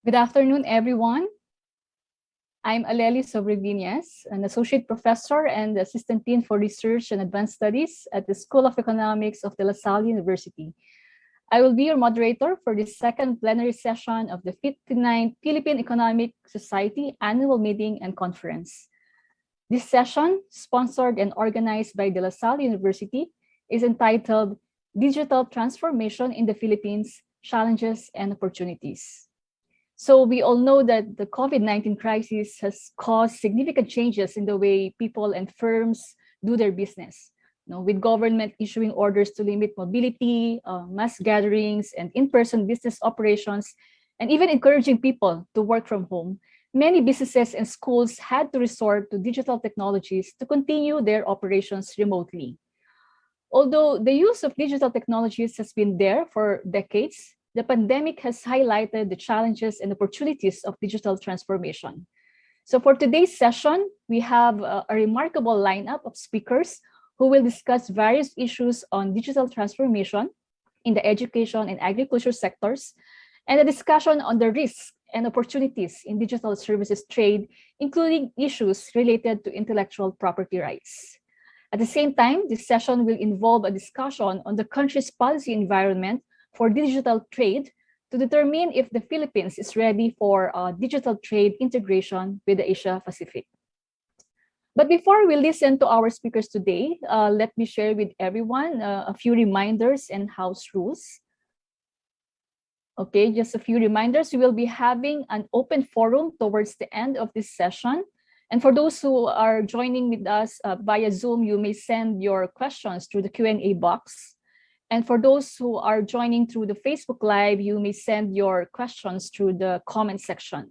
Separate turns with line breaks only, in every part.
Good afternoon, everyone. I'm Aleli Sobrevines, an associate professor and assistant dean for research and advanced studies at the School of Economics of the Salle University. I will be your moderator for the second plenary session of the 59th Philippine Economic Society Annual Meeting and Conference. This session, sponsored and organized by De La Salle University, is entitled Digital Transformation in the Philippines, Challenges and Opportunities. So we all know that the COVID-19 crisis has caused significant changes in the way people and firms do their business. With government issuing orders to limit mobility, mass gatherings, and in-person business operations, and even encouraging people to work from home, many businesses and schools had to resort to digital technologies to continue their operations remotely. Although the use of digital technologies has been there for decades, the pandemic has highlighted the challenges and opportunities of digital transformation. So for today's session, we have a remarkable lineup of speakers who will discuss various issues on digital transformation in the education and agriculture sectors, and a discussion on the risks and opportunities in digital services trade, including issues related to intellectual property rights. At the same time, this session will involve a discussion on the country's policy environment for digital trade to determine if the Philippines is ready for digital trade integration with the Asia Pacific. But before we listen to our speakers today, let me share with everyone a few reminders and house rules. Okay, just a few reminders. We will be having an open forum towards the end of this session. And for those who are joining with us via Zoom, you may send your questions through the Q&A box. And for those who are joining through the Facebook Live, you may send your questions through the comment section.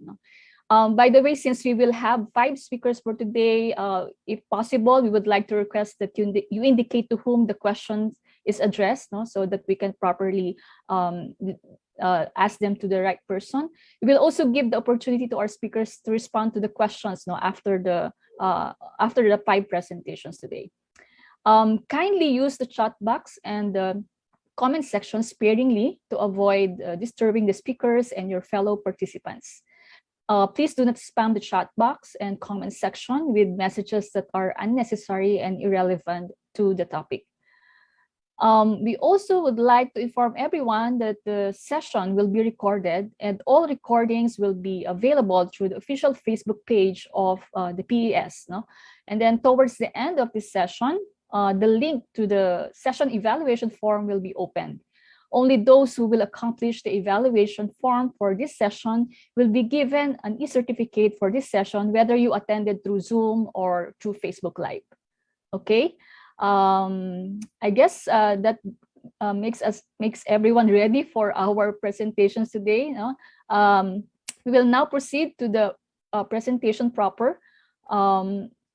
By the way, since we will have 5 speakers for today, if possible, we would like to request that you indicate to whom the question is addressed, so that we can properly ask them to the right person. We will also give the opportunity to our speakers to respond to the questions after the 5 presentations today. Kindly use the chat box and the comment section sparingly to avoid disturbing the speakers and your fellow participants. Please do not spam the chat box and comment section with messages that are unnecessary and irrelevant to the topic. We also would like to inform everyone that the session will be recorded and all recordings will be available through the official Facebook page of the PES. And then towards the end of this session, the link to the session evaluation form will be opened. Only those who will accomplish the evaluation form for this session will be given an e-certificate for this session, whether you attended through Zoom or through Facebook Live. Okay. I guess that makes everyone ready for our presentations today. We will now proceed to the presentation proper.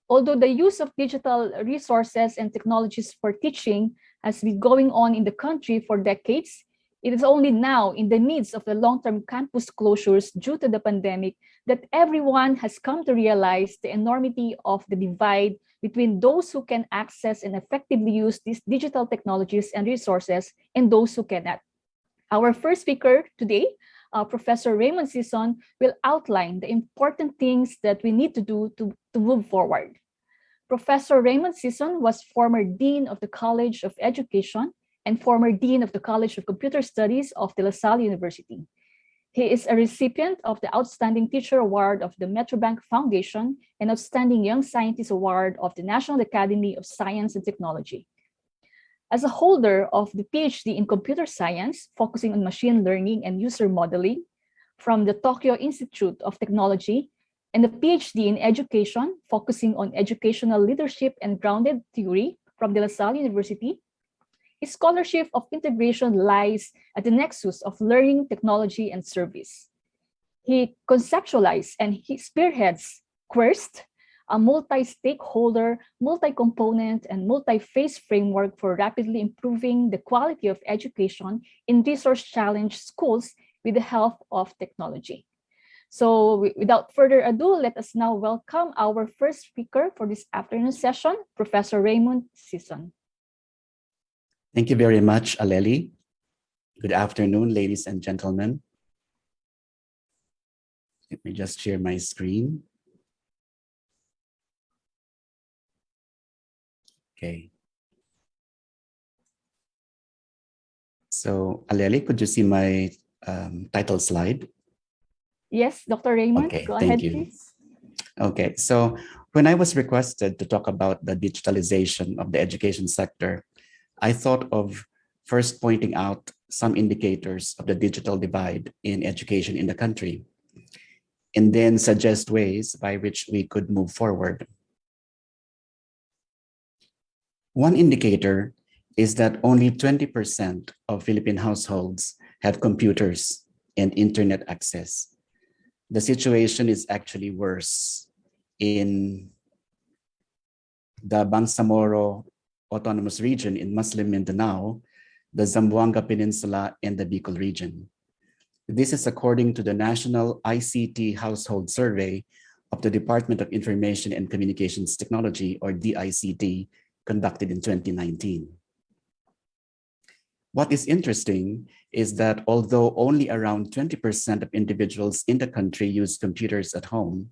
Although the use of digital resources and technologies for teaching has been going on in the country for decades, it is only now, in the midst of the long-term campus closures due to the pandemic, that everyone has come to realize the enormity of the divide between those who can access and effectively use these digital technologies and resources and those who cannot. Our first speaker today, Professor Raymond Sison, will outline the important things that we need to do to move forward. Professor Raymond Sison was former Dean of the College of Education and former Dean of the College of Computer Studies of De La Salle University. He is a recipient of the Outstanding Teacher Award of the Metrobank Foundation and Outstanding Young Scientist Award of the National Academy of Science and Technology. As a holder of the PhD in Computer Science, focusing on machine learning and user modeling from the Tokyo Institute of Technology, and a PhD in Education, focusing on educational leadership and grounded theory from De La Salle University, his scholarship of integration lies at the nexus of learning, technology, and service. He conceptualized and he spearheads QUEST, a multi-stakeholder, multi-component, and multi-phase framework for rapidly improving the quality of education in resource-challenged schools with the help of technology. So without further ado, let us now welcome our first speaker for this afternoon session, Professor Raymond Sison.
Thank you very much, Aleli. Good afternoon, ladies and gentlemen. Let me just share my screen. Okay. So Aleli, could you see my title slide?
Yes, Dr. Raymond,
Okay,
go
thank
ahead,
you.
please.
Okay, so when I was requested to talk about the digitalization of the education sector, I thought of first pointing out some indicators of the digital divide in education in the country, and then suggest ways by which we could move forward. One indicator is that only 20% of Philippine households have computers and internet access. The situation is actually worse in the Bangsamoro Autonomous Region in Muslim Mindanao, the Zamboanga Peninsula, and the Bicol region. This is according to the National ICT Household Survey of the Department of Information and Communications Technology, or DICT, conducted in 2019. What is interesting is that although only around 20% of individuals in the country use computers at home,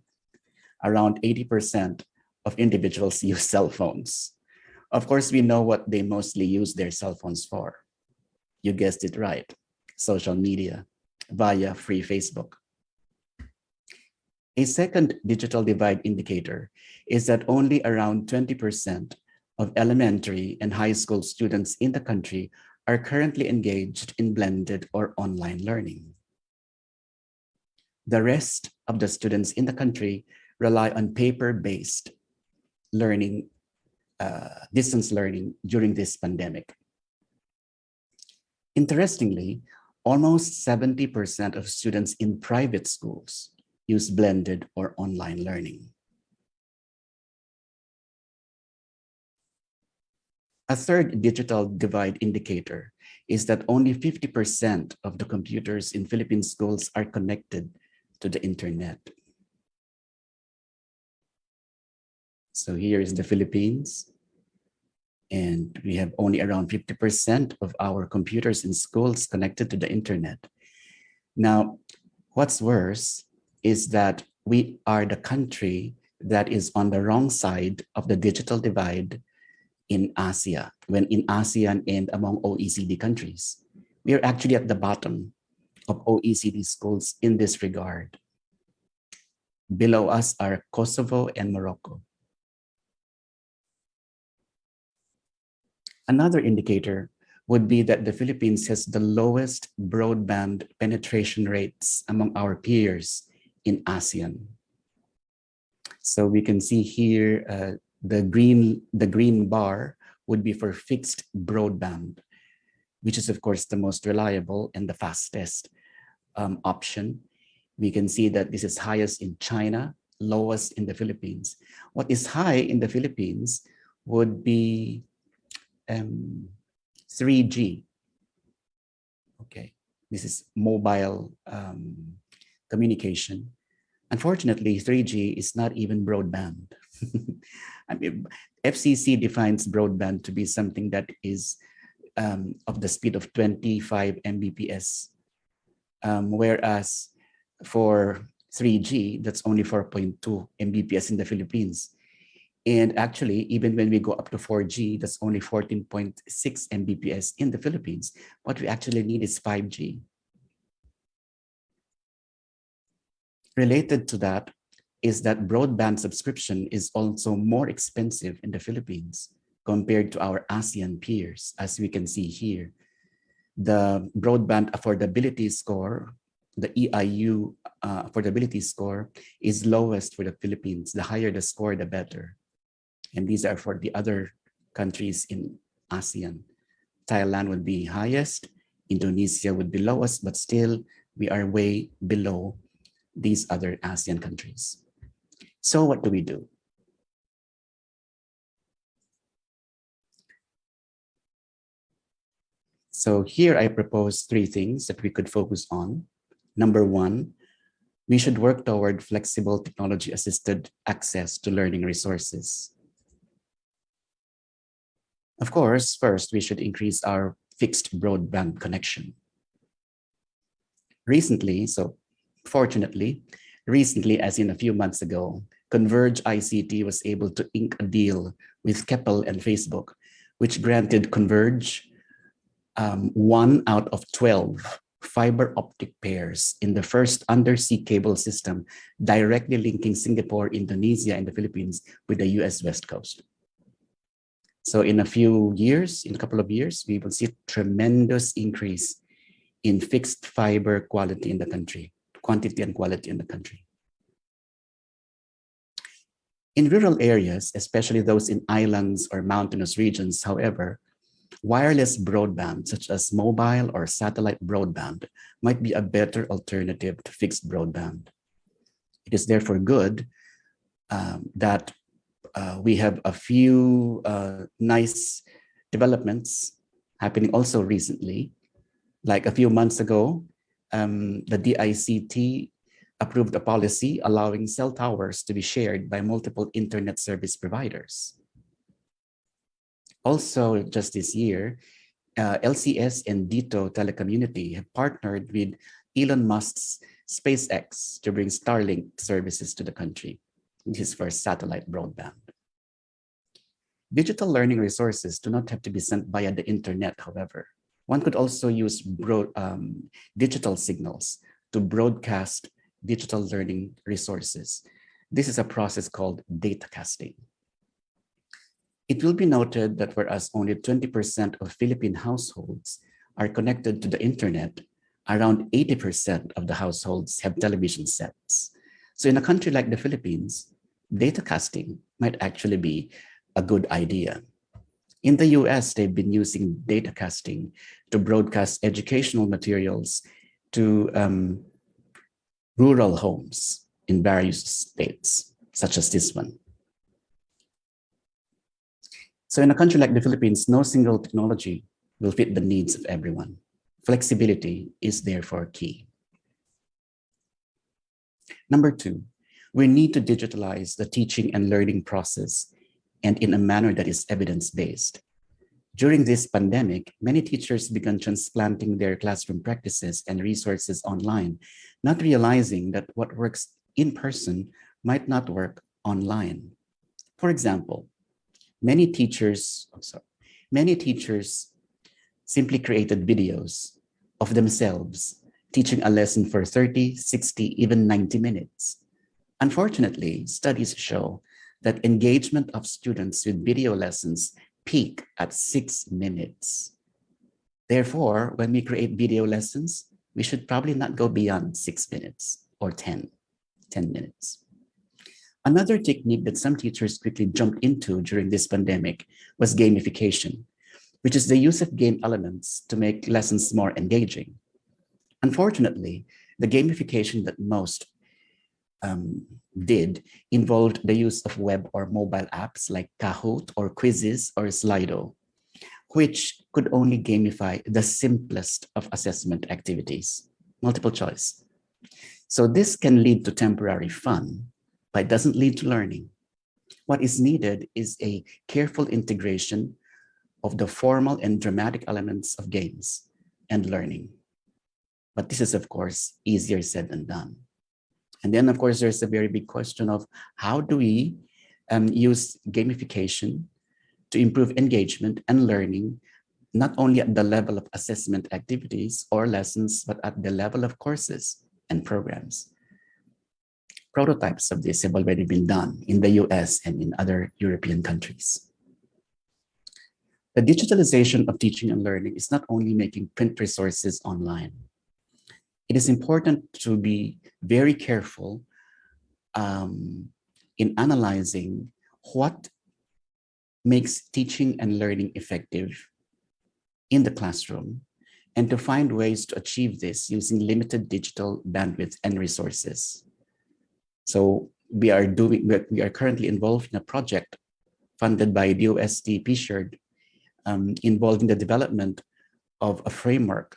around 80% of individuals use cell phones. Of course, we know what they mostly use their cell phones for. You guessed it right, social media via free Facebook. A second digital divide indicator is that only around 20% of elementary and high school students in the country are currently engaged in blended or online learning. The rest of the students in the country rely on paper-based learning, distance learning during this pandemic. Interestingly, almost 70% of students in private schools use blended or online learning. A third digital divide indicator is that only 50% of the computers in Philippine schools are connected to the internet. So here is the Philippines, and we have only around 50% of our computers in schools connected to the internet. Now, what's worse is that we are the country that is on the wrong side of the digital divide in Asia, when in ASEAN and among OECD countries. We are actually at the bottom of OECD schools in this regard. Below us are Kosovo and Morocco. Another indicator would be that the Philippines has the lowest broadband penetration rates among our peers in ASEAN. So we can see here the green bar would be for fixed broadband, which is of course the most reliable and the fastest option. We can see that this is highest in China, lowest in the Philippines. What is high in the Philippines would be 3G. Okay, this is mobile communication. Unfortunately, 3G is not even broadband. I mean, FCC defines broadband to be something that is of the speed of 25 Mbps, whereas for 3G, that's only 4.2 Mbps in the Philippines. And actually, even when we go up to 4G, that's only 14.6 Mbps in the Philippines. What we actually need is 5G. Related to that is that broadband subscription is also more expensive in the Philippines compared to our ASEAN peers, as we can see here. The broadband affordability score, the EIU affordability score, is lowest for the Philippines. The higher the score, the better. And these are for the other countries in ASEAN. Thailand would be highest, Indonesia would be lowest, but still we are way below these other ASEAN countries. So what do we do? So here I propose 3 things that we could focus on. Number 1, we should work toward flexible technology-assisted access to learning resources. Of course, first, we should increase our fixed broadband connection. Recently, so fortunately, Recently, as in a few months ago, Converge ICT was able to ink a deal with Keppel and Facebook, which granted Converge 1 out of 12 fiber optic pairs in the first undersea cable system directly linking Singapore, Indonesia, and the Philippines with the US West Coast. So in a few years, in a couple of years, we will see a tremendous increase in fixed fiber quality in the country, quantity and quality in the country. In rural areas, especially those in islands or mountainous regions, however, wireless broadband, such as mobile or satellite broadband, might be a better alternative to fixed broadband. It is therefore good that we have a few nice developments happening also recently. Like a few months ago, the DICT approved a policy allowing cell towers to be shared by multiple internet service providers. Also, just this year, LCS and DITO Telecommunity have partnered with Elon Musk's SpaceX to bring Starlink services to the country. This is for satellite broadband. Digital learning resources do not have to be sent via the internet, however. One could also use digital signals to broadcast digital learning resources. This is a process called datacasting. It will be noted that whereas only 20% of Philippine households are connected to the internet, around 80% of the households have television sets. So in a country like the Philippines, datacasting might actually be a good idea. In the US, they've been using datacasting to broadcast educational materials to rural homes in various states, such as this one. So in a country like the Philippines, no single technology will fit the needs of everyone. Flexibility is therefore key. Number 2, we need to digitalize the teaching and learning process and in a manner that is evidence-based. During this pandemic, many teachers began transplanting their classroom practices and resources online, not realizing that what works in person might not work online. For example, many teachers simply created videos of themselves teaching a lesson for 30, 60, even 90 minutes. Unfortunately, studies show that engagement of students with video lessons peak at 6 minutes. Therefore, when we create video lessons, we should probably not go beyond 6 minutes or 10 minutes. Another technique that some teachers quickly jumped into during this pandemic was gamification, which is the use of game elements to make lessons more engaging. Unfortunately, the gamification that most did involved the use of web or mobile apps like Kahoot or Quizzes or Slido, which could only gamify the simplest of assessment activities, multiple choice. So this can lead to temporary fun, but it doesn't lead to learning. What is needed is a careful integration of the formal and dramatic elements of games and learning. But this is, of course, easier said than done. And then, of course, there's a very big question of how do we use gamification to improve engagement and learning, not only at the level of assessment activities or lessons, but at the level of courses and programs. Prototypes of this have already been done in the US and in other European countries. The digitalization of teaching and learning is not only making print resources online. It is important to be very careful in analyzing what makes teaching and learning effective in the classroom and to find ways to achieve this using limited digital bandwidth and resources. So we are currently involved in a project funded by DOST PSHERD involving the development of a framework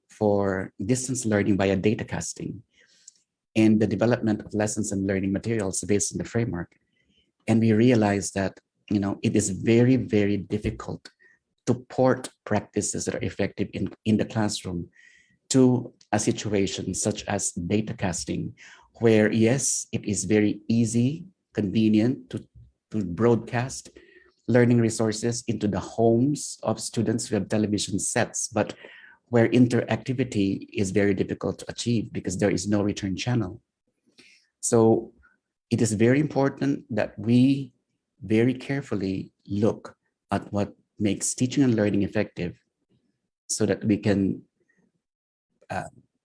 for distance learning via datacasting and the development of lessons and learning materials based on the framework. And we realized that, it is very, very difficult to port practices that are effective in the classroom to a situation such as datacasting where yes, it is very easy, convenient to broadcast learning resources into the homes of students who have television sets, but where interactivity is very difficult to achieve because there is no return channel. So it is very important that we very carefully look at what makes teaching and learning effective so that we can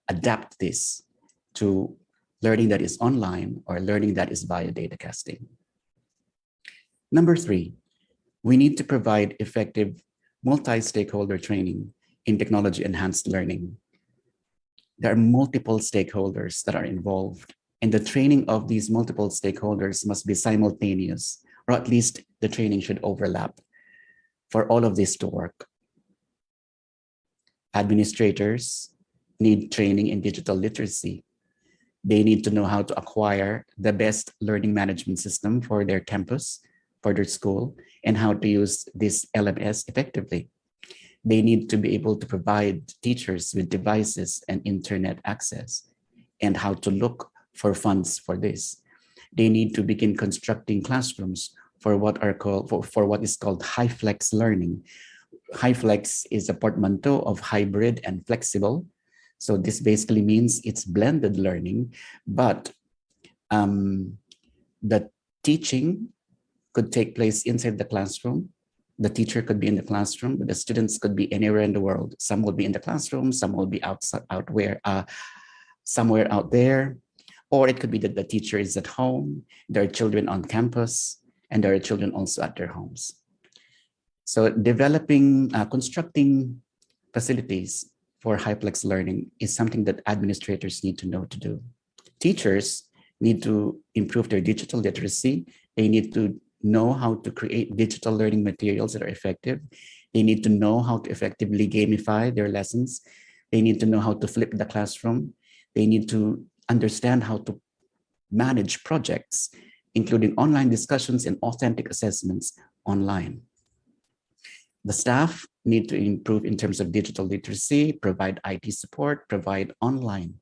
adapt this to learning that is online or learning that is via data casting. Number 3, we need to provide effective multi-stakeholder training in technology-enhanced learning. There are multiple stakeholders that are involved, and the training of these multiple stakeholders must be simultaneous, or at least the training should overlap for all of this to work. Administrators need training in digital literacy. They need to know how to acquire the best learning management system for their campus, for their school, and how to use this LMS effectively. They need to be able to provide teachers with devices and internet access and how to look for funds for this. They need to begin constructing classrooms for what is called high flex learning. High flex is a portmanteau of hybrid and flexible. So this basically means it's blended learning, but the teaching could take place inside the classroom. The teacher could be in the classroom, but the students could be anywhere in the world. Some will be in the classroom, some will be somewhere out there, or it could be that the teacher is at home, there are children on campus, and there are children also at their homes. So constructing facilities for high-plex learning is something that administrators need to know to do. Teachers need to improve their digital literacy. They need to know how to create digital learning materials that are effective. They need to know how to effectively gamify their lessons. They need to know how to flip the classroom. They need to understand how to manage projects, including online discussions and authentic assessments online. The staff need to improve in terms of digital literacy, provide IT support, provide online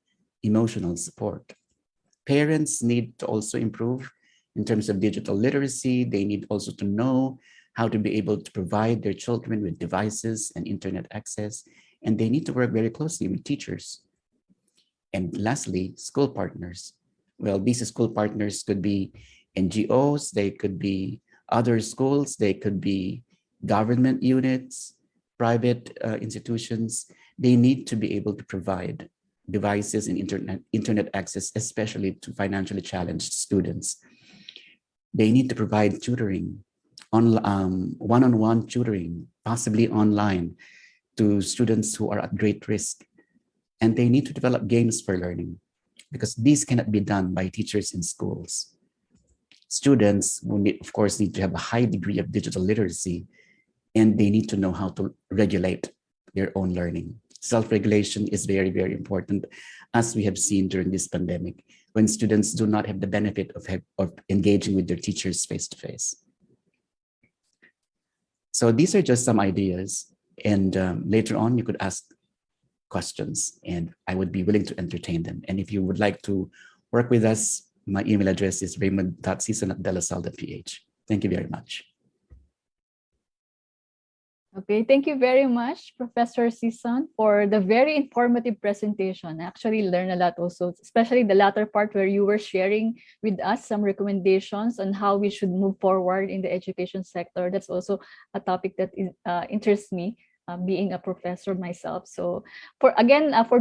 emotional support. Parents need to also improve in terms of digital literacy. They need also to know how to be able to provide their children with devices and internet access, and they need to work very closely with teachers. And lastly, school partners. Well, these school partners could be NGOs, they could be other schools, they could be government units, private institutions. They need to be able to provide devices and internet access, especially to financially challenged students. They need to provide tutoring, one-on-one tutoring, possibly online, to students who are at great risk. And they need to develop games for learning, because these cannot be done by teachers in schools. Students will, of course, need to have a high degree of digital literacy, and they need to know how to regulate their own learning. Self-regulation is very, very important, as we have seen during this pandemic, when students do not have the benefit of engaging with their teachers face-to-face. So these are just some ideas, and later on you could ask questions, and I would be willing to entertain them. And if you would like to work with us, my email address is raymond.season@delasalle.ph. Thank you very much.
Okay, thank you very much, Professor Season, for the very informative presentation. I actually learned a lot also, especially the latter part where you were sharing with us some recommendations on how we should move forward in the education sector. That's also a topic that interests me, being a professor myself. So for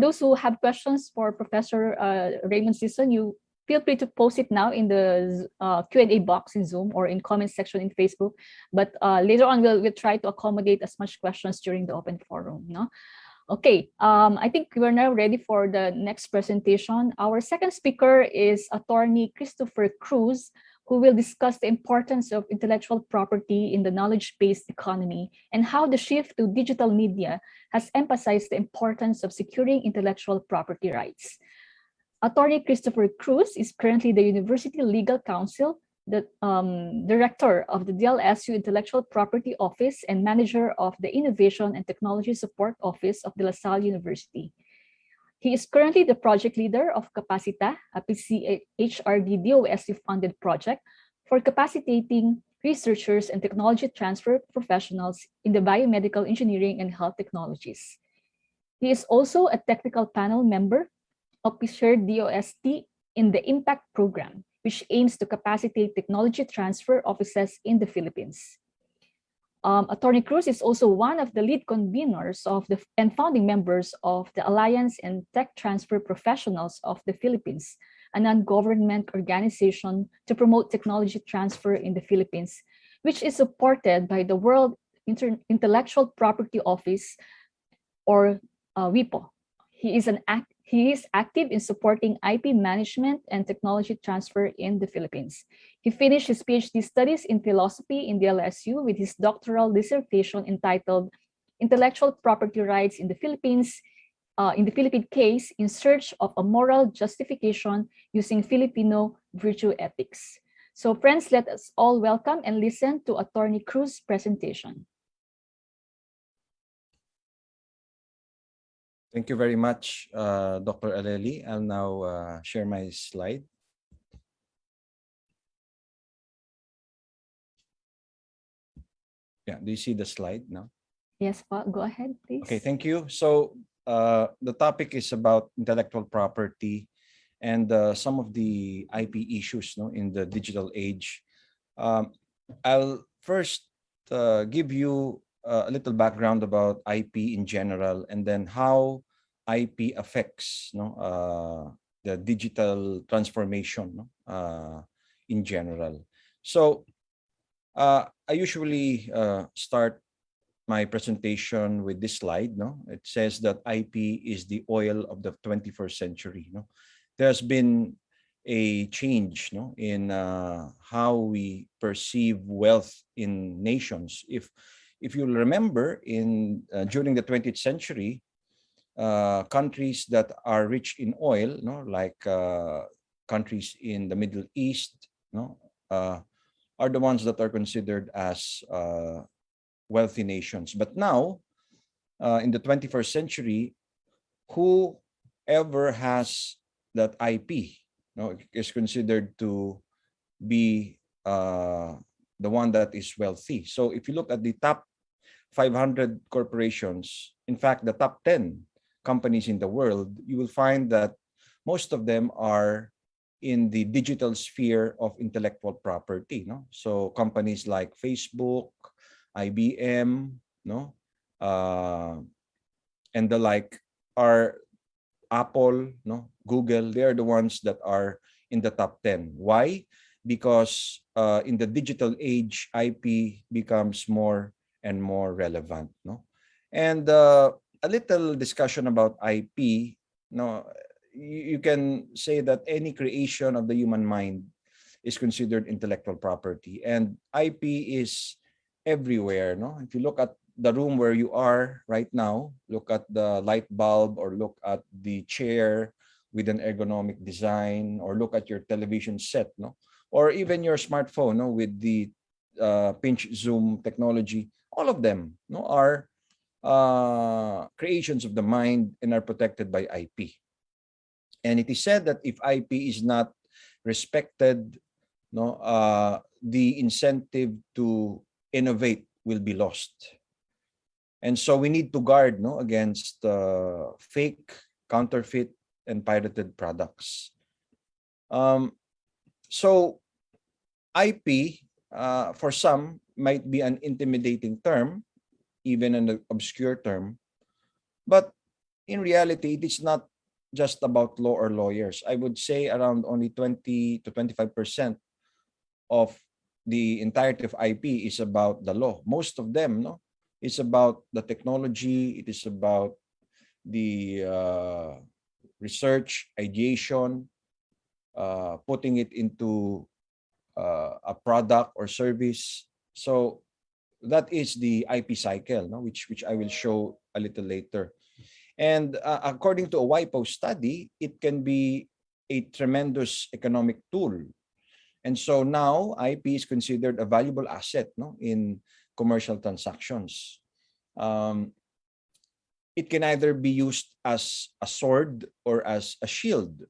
those who have questions for Professor Raymond Season, you feel free to post it now in the Q&A box in Zoom or in comment section in Facebook. But later on, we'll try to accommodate as much questions during the open forum. No? Okay, I think we're now ready for the next presentation. Our second speaker is attorney Christopher Cruz, who will discuss the importance of intellectual property in the knowledge-based economy and how the shift to digital media has emphasized the importance of securing intellectual property rights. Attorney Christopher Cruz is currently the University Legal Counsel, the Director of the DLSU Intellectual Property Office and Manager of the Innovation and Technology Support Office of De La Salle University. He is currently the project leader of Capacita, a PCHRD DOST-funded project for capacitating researchers and technology transfer professionals in the biomedical engineering and health technologies. He is also a technical panel member of PCHRD DOST in the IMPACT program, which aims to capacitate technology transfer offices in the Philippines. Attorney Cruz is also one of the lead conveners and founding members of the Alliance and Tech Transfer Professionals of the Philippines, a non-government organization to promote technology transfer in the Philippines, which is supported by the World Intellectual Property Office, or WIPO. He is active in supporting IP management and technology transfer in the Philippines. He finished his PhD studies in philosophy in the LSU with his doctoral dissertation entitled Intellectual Property Rights in the Philippines, in the Philippine Case in Search of a Moral Justification Using Filipino Virtue Ethics. So friends, let us all welcome and listen to Attorney Cruz's presentation.
Thank you very much, Dr. Aleli. I'll now share my slide. Yeah, do you see the slide now?
Yes, go ahead, please.
Okay, thank you. So the topic is about intellectual property and some of the IP issues, in the digital age. I'll first give you a little background about IP in general, and then how IP affects the digital transformation in general. So I usually start my presentation with this slide. It says that IP is the oil of the 21st century. There's been a change in how we perceive wealth in nations. If you'll remember, during the 20th century, countries that are rich in oil, like countries in the Middle East, are the ones that are considered as wealthy nations. But now, in the 21st century, whoever has that IP is considered to be the one that is wealthy. So if you look at the top 500 corporations, in fact, the top 10 companies in the world, you will find that most of them are in the digital sphere of intellectual property. So companies like Facebook, IBM, and the like are Apple, Google. They are the ones that are in the top 10. Why? Because in the digital age, IP becomes more and more relevant. And a little discussion about IP. You can say that any creation of the human mind is considered intellectual property, and IP is everywhere. If you look at the room where you are right now, look at the light bulb, or look at the chair with an ergonomic design, or look at your television set, or even your smartphone, with the pinch zoom technology. All of them are creations of the mind and are protected by IP. And it is said that if IP is not respected, the incentive to innovate will be lost. And so we need to guard against fake, counterfeit, and pirated products. So IP, for some, might be an intimidating term, even an obscure term. But in reality, it is not just about law or lawyers. I would say around only 20 to 25% of the entirety of IP is about the law. Most of them, is about the technology. It is about the research, ideation, putting it into a product or service. So that is the IP cycle, which I will show a little later. And according to a WIPO study, it can be a tremendous economic tool. And so now IP is considered a valuable asset in commercial transactions. it can either be used as a sword or as a shield.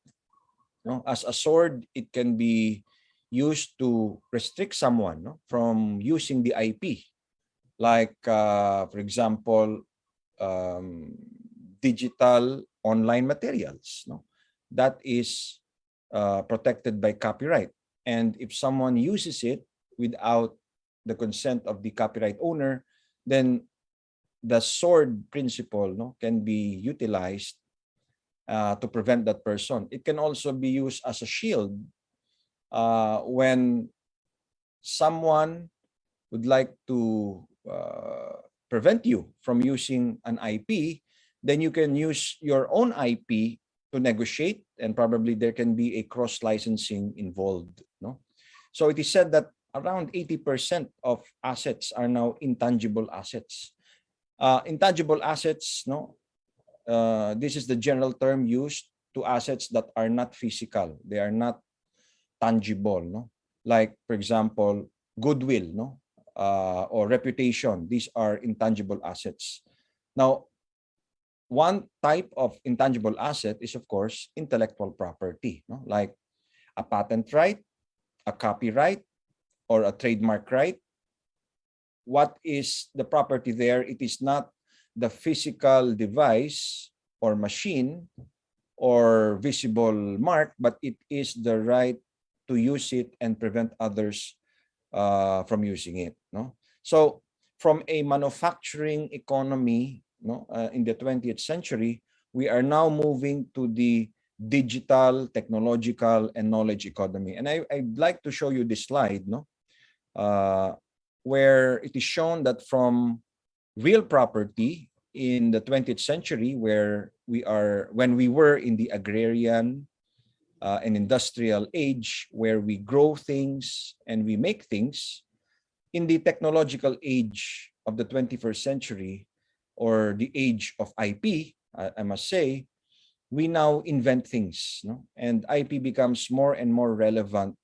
No? As a sword, it can be used to restrict someone, no, from using the IP. Like, for example, digital online materials. No? That is protected by copyright. And if someone uses it without the consent of the copyright owner, then the sword principle, no, can be utilized to prevent that person. It can also be used as a shield when someone would like to prevent you from using an IP, then you can use your own IP to negotiate, and probably there can be a cross-licensing involved. No? So it is said that around 80% of assets are now intangible assets. Intangible assets, no, this is the general term used to assets that are not physical. They are not tangible, no? Like, for example, goodwill, no? Or reputation. These are intangible assets. Now, one type of intangible asset is, of course, intellectual property, no? Like a patent right, a copyright, or a trademark right. What is the property there? It is not the physical device or machine or visible mark, but it is the right to use it and prevent others from using it. No, so from a manufacturing economy, no, in the 20th century, we are now moving to the digital, technological, and knowledge economy. And I'd like to show you this slide, no, where it is shown that from real property in the 20th century, where when we were in the agrarian and industrial age, where we grow things and we make things, in the technological age of the 21st century, or the age of IP, I must say, we now invent things, no? And IP becomes more and more relevant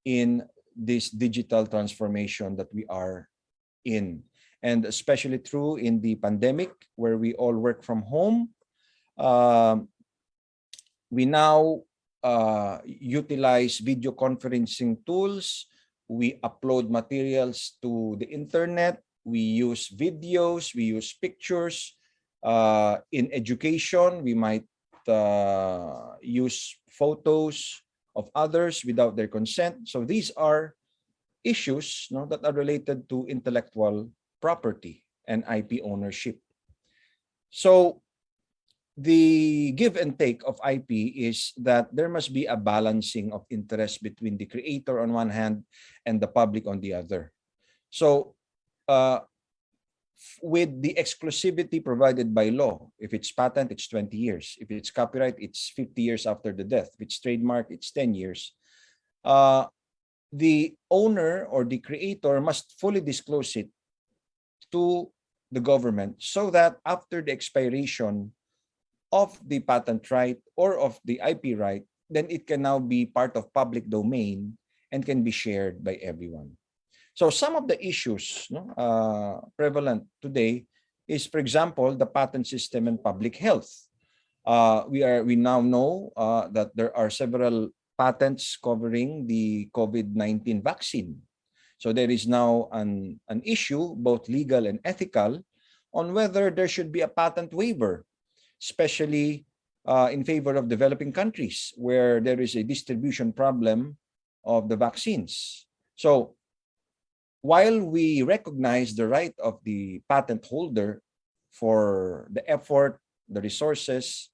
in this digital transformation that we are in. And especially true in the pandemic, where we all work from home. We now utilize video conferencing tools. We upload materials to the internet. We use videos. We use pictures. In education, we might use photos of others without their consent. So these are issues, no, that are related to intellectual property and IP ownership. So the give and take of IP is that there must be a balancing of interest between the creator on one hand and the public on the other. So with the exclusivity provided by law, if it's patent, it's 20 years. If it's copyright, it's 50 years after the death. If it's trademark, it's 10 years. The owner or the creator must fully disclose it to the government, so that after the expiration of the patent right or of the IP right, then it can now be part of public domain and can be shared by everyone. So some of the issues, no, prevalent today is, for example, the patent system and public health. We now know that there are several patents covering the COVID-19 vaccine. So there is now an issue, both legal and ethical, on whether there should be a patent waiver, especially in favor of developing countries where there is a distribution problem of the vaccines. So while we recognize the right of the patent holder for the effort, the resources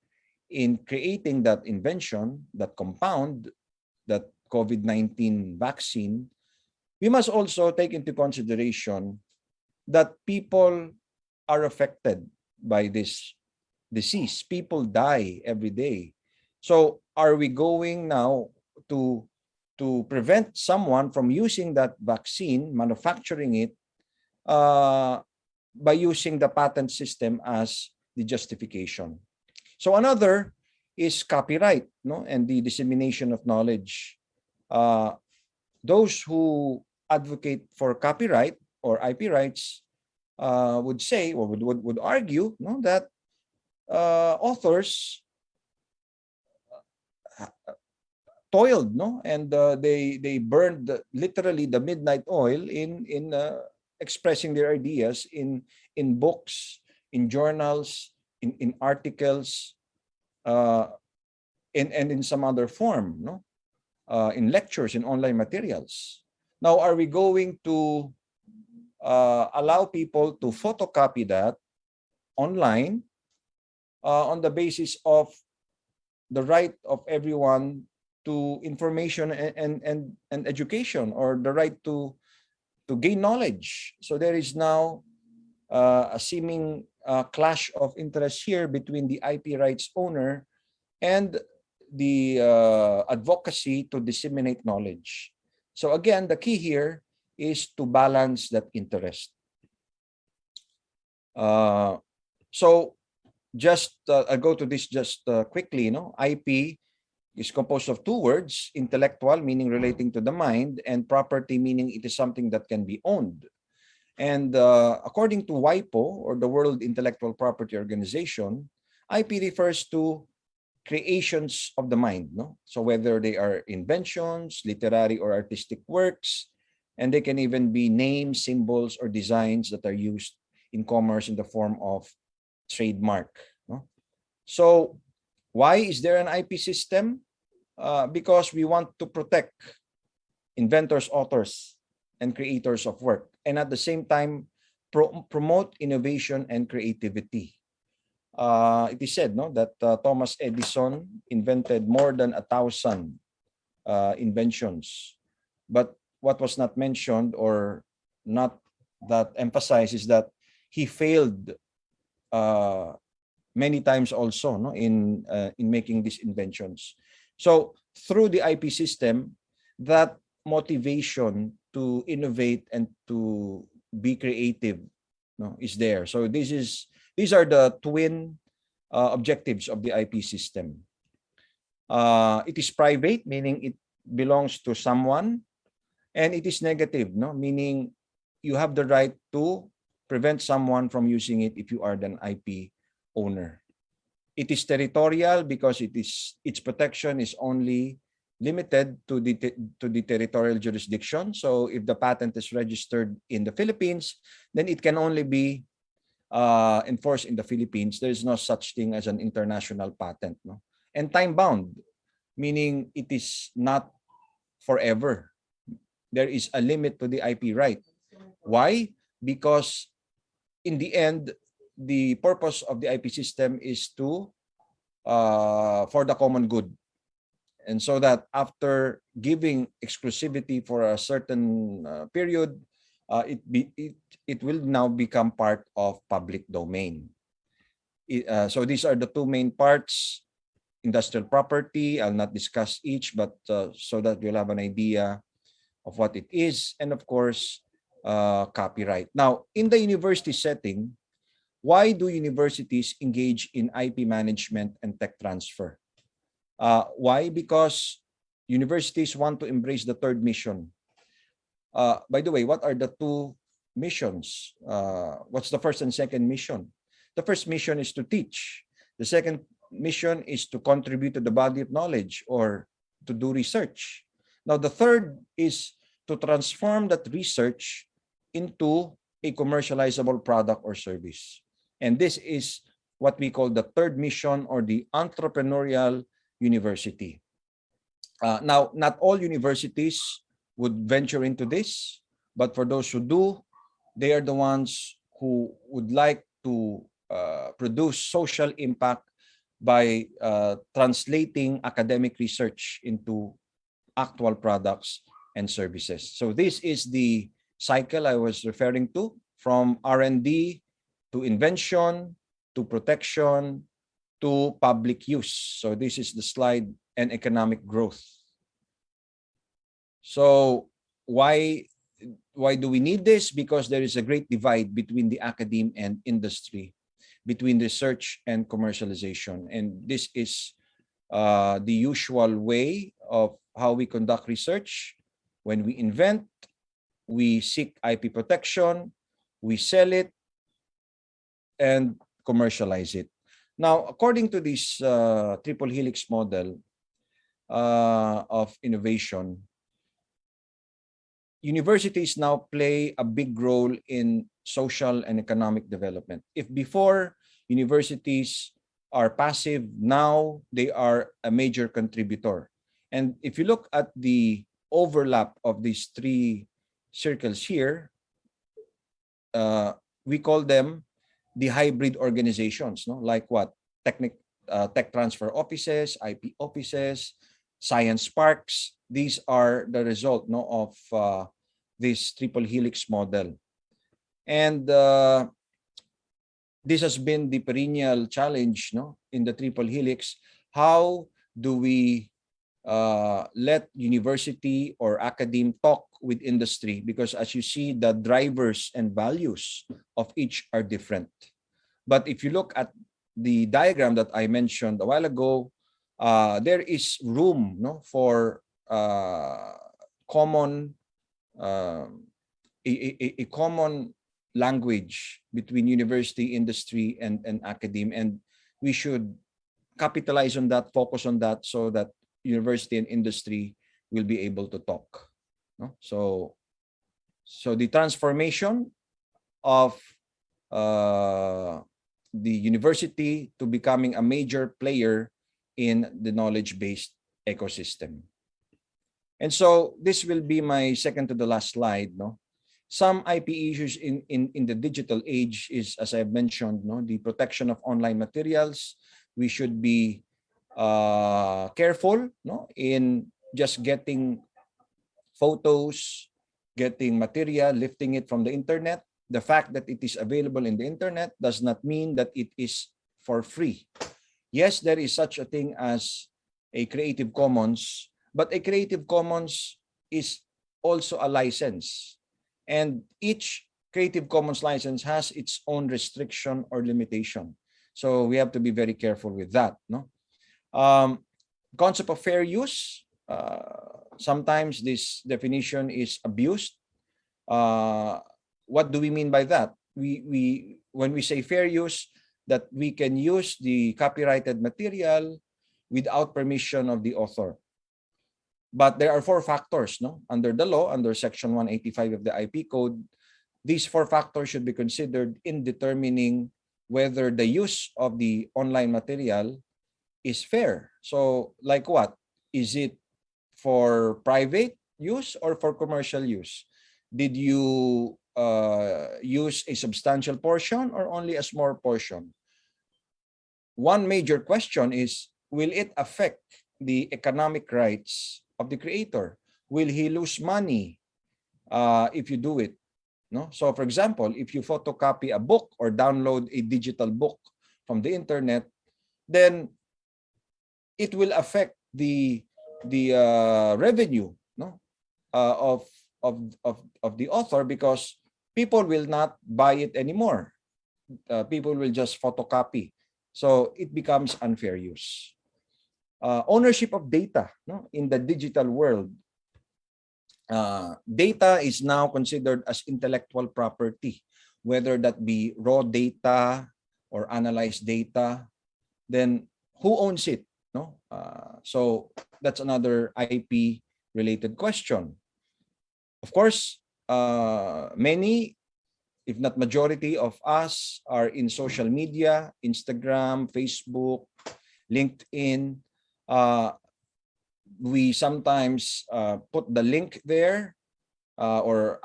in creating that invention, that compound, that COVID-19 vaccine, we must also take into consideration that people are affected by this disease. People die every day. So are we going now to prevent someone from using that vaccine, manufacturing it, by using the patent system as the justification? So another is copyright, no, and the dissemination of knowledge. Those who advocate for copyright or IP rights would say, or would argue, no, that authors toiled, no, and they burned literally the midnight oil in expressing their ideas in books, in journals, in articles, uh, and in some other form, no, in lectures, in online materials. Now, are we going to allow people to photocopy that online on the basis of the right of everyone to information and education, or the right to gain knowledge? So there is now a seeming clash of interest here between the IP rights owner and the advocacy to disseminate knowledge. So again, the key here is to balance that interest. So just I'll go to this just quickly. IP is composed of two words: intellectual, meaning relating to the mind, and property, meaning it is something that can be owned. And according to WIPO, or the World Intellectual Property Organization, IP refers to creations of the mind. No? So whether they are inventions, literary or artistic works, and they can even be names, symbols, or designs that are used in commerce in the form of trademark. No? So why is there an IP system? Because we want to protect inventors, authors, and creators of work, and at the same time promote innovation and creativity. It is said, no, that Thomas Edison invented more than 1,000 inventions, but what was not mentioned, or not that emphasized, is that he failed many times also, no, in making these inventions. So through the IP system, that motivation to innovate and to be creative, no, is there. So these are the twin objectives of the IP system. It is private, meaning it belongs to someone, and it is negative, no, meaning you have the right to prevent someone from using it if you are an IP owner. It is territorial because its protection is only limited to the territorial jurisdiction. So if the patent is registered in the Philippines, then it can only be enforced in the Philippines. There is no such thing as an international patent. No? And time-bound, meaning it is not forever. There is a limit to the IP right. Why? Because in the end, the purpose of the IP system is to for the common good. And so that after giving exclusivity for a certain period, it will now become part of public domain. So these are the two main parts: industrial property. I'll not discuss each, but so that you'll have an idea of what it is, and of course, copyright. Now, in the university setting, why do universities engage in IP management and tech transfer? Why? Because universities want to embrace the third mission. By the way, what are the two missions? What's the first and second mission? The first mission is to teach. The second mission is to contribute to the body of knowledge, or to do research. Now, the third is to transform that research into a commercializable product or service. And this is what we call the third mission, or the entrepreneurial university. Now, not all universities would venture into this, but for those who do, they are the ones who would like to produce social impact by translating academic research into actual products and services. So this is the cycle I was referring to, from R&D to invention to protection to public use. So this is the slide, and economic growth. So why do we need this? Because there is a great divide between the academe and industry, between research and commercialization. And this is the usual way of how we conduct research. When we invent, we seek IP protection, we sell it, and commercialize it. Now, according to this triple helix model of innovation, universities now play a big role in social and economic development. If before universities are passive, now they are a major contributor. And if you look at the overlap of these three circles here, we call them the hybrid organizations, no? Like what? Tech transfer offices, IP offices, science parks. These are the result, no, of this triple helix model. And this has been the perennial challenge, no, in the triple helix. How do we let university or academe talk with industry? Because as you see, the drivers and values of each are different. But if you look at the diagram that I mentioned a while ago, there is room, no, for common a common language between university, industry, and academe, and we should capitalize on that, focus on that, so that university and industry will be able to talk. No? So the transformation of the university to becoming a major player in the knowledge-based ecosystem. And so this will be my second to the last slide. No, some IP issues in the digital age is, as I've mentioned, no, the protection of online materials. We should be careful, no, in just getting photos, getting material, lifting it from the internet. The fact that it is available in the internet does not mean that it is for free. Yes, there is such a thing as a Creative Commons, but a Creative Commons is also a license. And each Creative Commons license has its own restriction or limitation. So we have to be very careful with that. No, concept of fair use. Sometimes this definition is abused. What do we mean by that? When we say fair use, that we can use the copyrighted material without permission of the author. But there are 4 factors, no, under the law, under Section 185 of the IP Code. These 4 factors should be considered in determining whether the use of the online material is fair. So, like what? Is it for private use or for commercial use? Did you use a substantial portion or only a small portion? One major question is, will it affect the economic rights of the creator? Will he lose money if you do it? No? So for example, if you photocopy a book or download a digital book from the internet, then it will affect the revenue, no, of the author, because people will not buy it anymore. People will just photocopy. So it becomes unfair use. Ownership of data, no, in the digital world. Data is now considered as intellectual property, whether that be raw data or analyzed data. Then who owns it? No, so that's another IP related question. Of course, many, if not majority of us, are in social media, Instagram, Facebook, LinkedIn. We sometimes put the link there or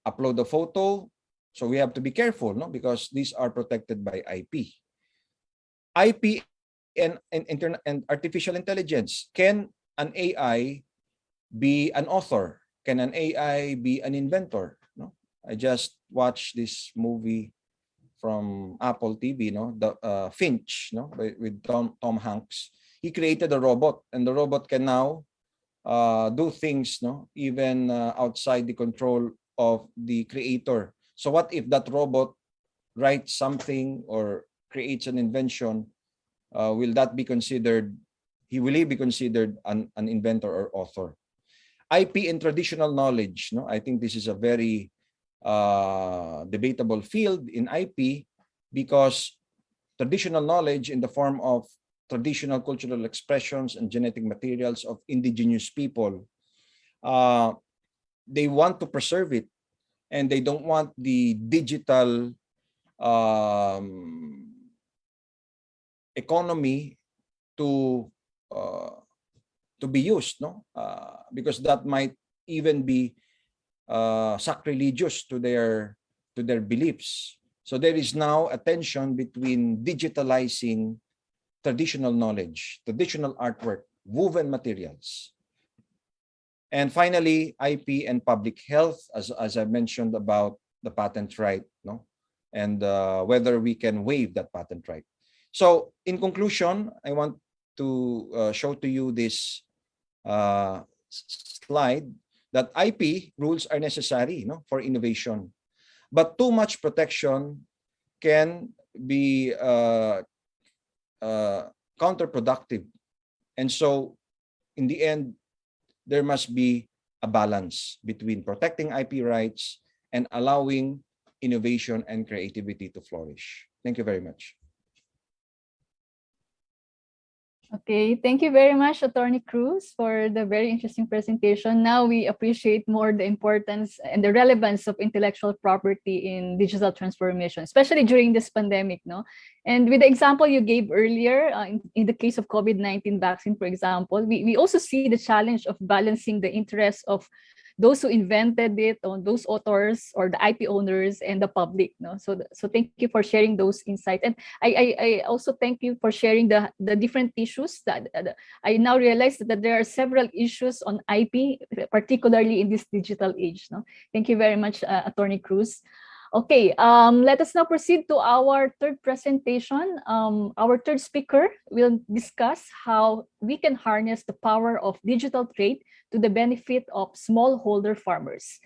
upload the photo. So we have to be careful, no, because these are protected by IP. IP and artificial intelligence. Can an AI be an author? Can an AI be an inventor? No, I just watched this movie from Apple TV, no, the Finch, no, with Tom Hanks. He created a robot, and the robot can now do things, no, even outside the control of the creator. So what if that robot writes something or creates an invention? Will that be considered? Will he be considered an inventor or author? IP and traditional knowledge. No, I think this is a very debatable field in IP, because traditional knowledge in the form of traditional cultural expressions and genetic materials of indigenous people. They want to preserve it, and they don't want the digital economy to be used, no? Because that might even be sacrilegious to their beliefs. So there is now a tension between digitalizing traditional knowledge, traditional artwork, woven materials. And finally, IP and public health, as I mentioned about the patent right, no? And whether we can waive that patent right. So in conclusion, I want to show to you this slide that IP rules are necessary, no, for innovation. But too much protection can be counterproductive. And so in the end, there must be a balance between protecting IP rights and allowing innovation and creativity to flourish. Thank you very much.
Okay, thank you very much, Attorney Cruz, for the very interesting presentation. Now we appreciate more the importance and the relevance of intellectual property in digital transformation, especially during this pandemic, no? And with the example you gave earlier, in the case of COVID-19 vaccine, for example, we also see the challenge of balancing the interests of those who invented it, or those authors or the IP owners and the public, no? So thank you for sharing those insights. And I also thank you for sharing the different issues that I now realize that there are several issues on IP, particularly in this digital age, no? Thank you very much, Attorney Cruz. Okay, let us now proceed to our third presentation. Our third speaker will discuss how we can harness the power of digital trade to the benefit of smallholder farmers.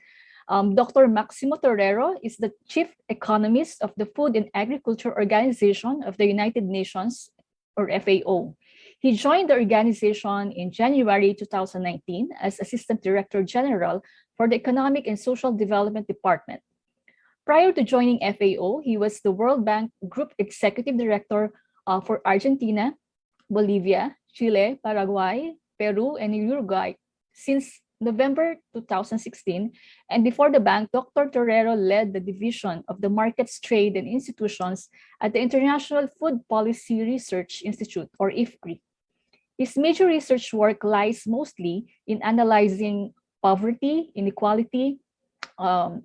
Dr. Maximo Torrero is the Chief Economist of the Food and Agriculture Organization of the United Nations, or FAO. He joined the organization in January 2019 as Assistant Director General for the Economic and Social Development Department. Prior to joining FAO, he was the World Bank Group Executive Director for Argentina, Bolivia, Chile, Paraguay, Peru, and Uruguay since November 2016. And before the bank, Dr. Torrero led the division of the Markets, Trade, and Institutions at the International Food Policy Research Institute, or IFPRI. His major research work lies mostly in analyzing poverty, inequality,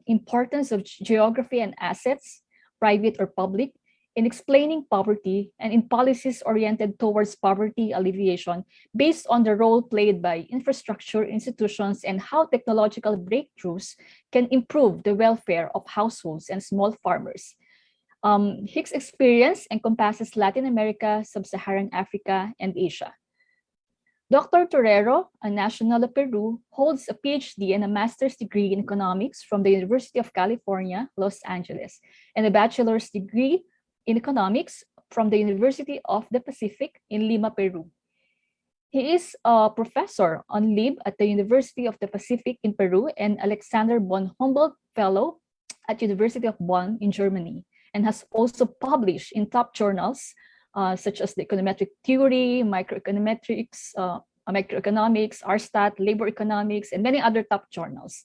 importance of geography and assets, private or public, in explaining poverty, and in policies oriented towards poverty alleviation based on the role played by infrastructure institutions and how technological breakthroughs can improve the welfare of households and small farmers. His experience encompasses Latin America, Sub-Saharan Africa, and Asia. Dr. Torrero, a national of Peru, holds a PhD and a master's degree in economics from the University of California, Los Angeles, and a bachelor's degree in economics from the University of the Pacific in Lima, Peru. He is a professor on leave at the University of the Pacific in Peru and Alexander von Humboldt Fellow at University of Bonn in Germany, and has also published in top journals such as the Econometric Theory, Microeconometrics, Microeconomics, RStat, Labor Economics, and many other top journals.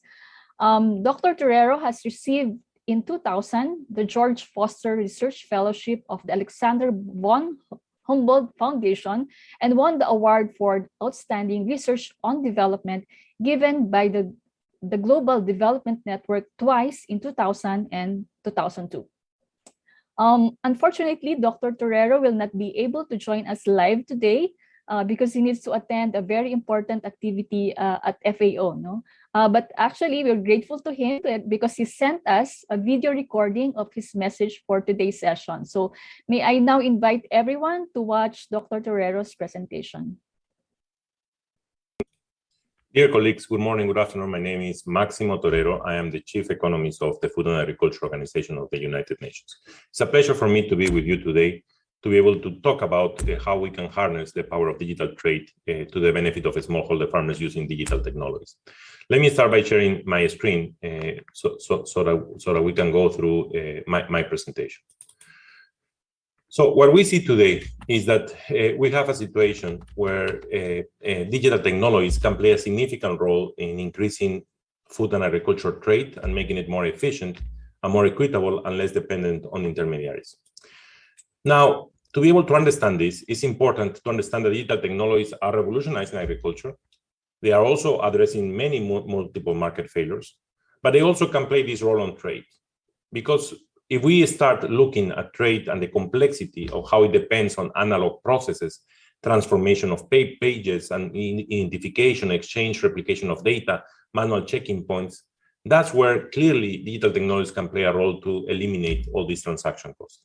Dr. Torrero has received in 2000 the George Foster Research Fellowship of the Alexander von Humboldt Foundation and won the award for Outstanding Research on Development given by the Global Development Network twice in 2000 and 2002. Unfortunately, Dr. Torrero will not be able to join us live today because he needs to attend a very important activity at FAO. No? But actually, we're grateful to him because he sent us a video recording of his message for today's session. So may I now invite everyone to watch Dr. Torrero's presentation.
Dear colleagues, good morning, good afternoon. My name is Maximo Torrero. I am the Chief Economist of the Food and Agriculture Organization of the United Nations. It's a pleasure for me to be with you today to be able to talk about how we can harness the power of digital trade to the benefit of smallholder farmers using digital technologies. Let me start by sharing my screen so that we can go through my presentation. So what we see today is that we have a situation where digital technologies can play a significant role in increasing food and agriculture trade and making it more efficient and more equitable and less dependent on intermediaries. Now, to be able to understand this, it's important to understand that digital technologies are revolutionizing agriculture. They are also addressing many multiple market failures, but they also can play this role on trade. Because if we start looking at trade and the complexity of how it depends on analog processes, transformation of pages and identification, exchange, replication of data, manual checking points, that's where clearly digital technologies can play a role to eliminate all these transaction costs.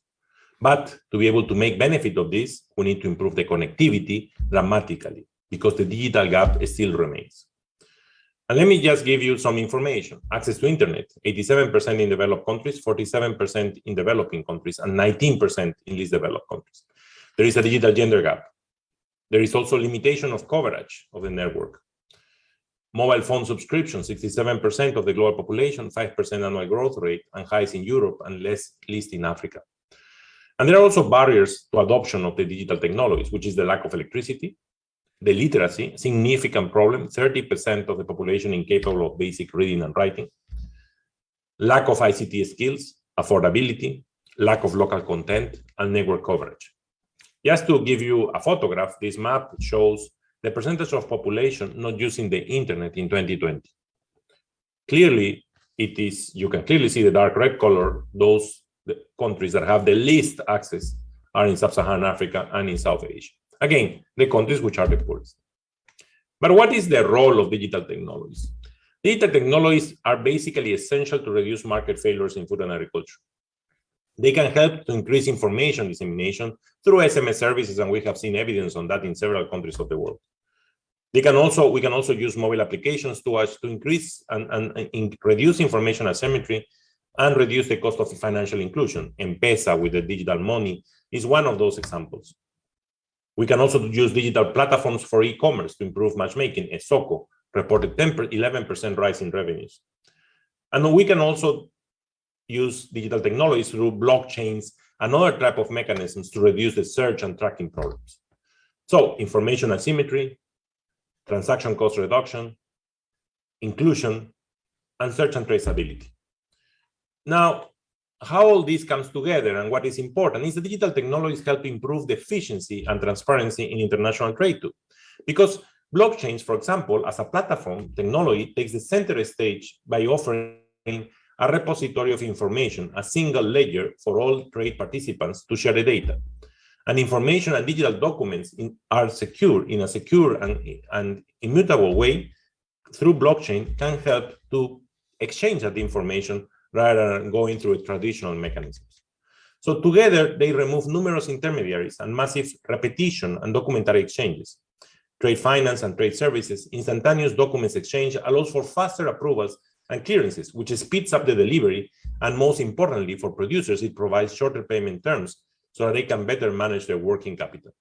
But to be able to make benefit of this, we need to improve the connectivity dramatically because the digital gap still remains. And let me just give you some information. Access to internet, 87% in developed countries, 47% in developing countries, and 19% in least developed countries. There is a digital gender gap. There is also limitation of coverage of the network. Mobile phone subscription, 67% of the global population, 5% annual growth rate, and highest in Europe and least in Africa. And there are also barriers to adoption of the digital technologies, which is the lack of electricity, the literacy, significant problem, 30% of the population incapable of basic reading and writing, lack of ICT skills, affordability, lack of local content, and network coverage. Just to give you a photograph, this map shows the percentage of population not using the internet in 2020. Clearly, you can clearly see the dark red color. The countries that have the least access are in sub-Saharan Africa and in South Asia. Again, the countries which are the poorest. But what is the role of digital technologies? Digital technologies are basically essential to reduce market failures in food and agriculture. They can help to increase information dissemination through SMS services, and we have seen evidence on that in several countries of the world. We can also use mobile applications to increase and reduce information asymmetry and reduce the cost of financial inclusion. M-Pesa with the digital money is one of those examples. We can also use digital platforms for e-commerce to improve matchmaking. Esoko reported 11% rise in revenues. And we can also use digital technologies through blockchains and other type of mechanisms to reduce the search and tracking problems. So information asymmetry, transaction cost reduction, inclusion, and search and traceability. Now, how all this comes together and what is important is that digital technologies help improve the efficiency and transparency in international trade too. Because blockchains, for example, as a platform technology takes the center stage by offering a repository of information, a single ledger for all trade participants to share the data. And information and digital documents are secure in a secure and immutable way through blockchain can help to exchange that information rather than going through traditional mechanisms. So together, they remove numerous intermediaries and massive repetition and documentary exchanges. Trade finance and trade services, instantaneous documents exchange allows for faster approvals and clearances, which speeds up the delivery. And most importantly, for producers, it provides shorter payment terms so that they can better manage their working capital.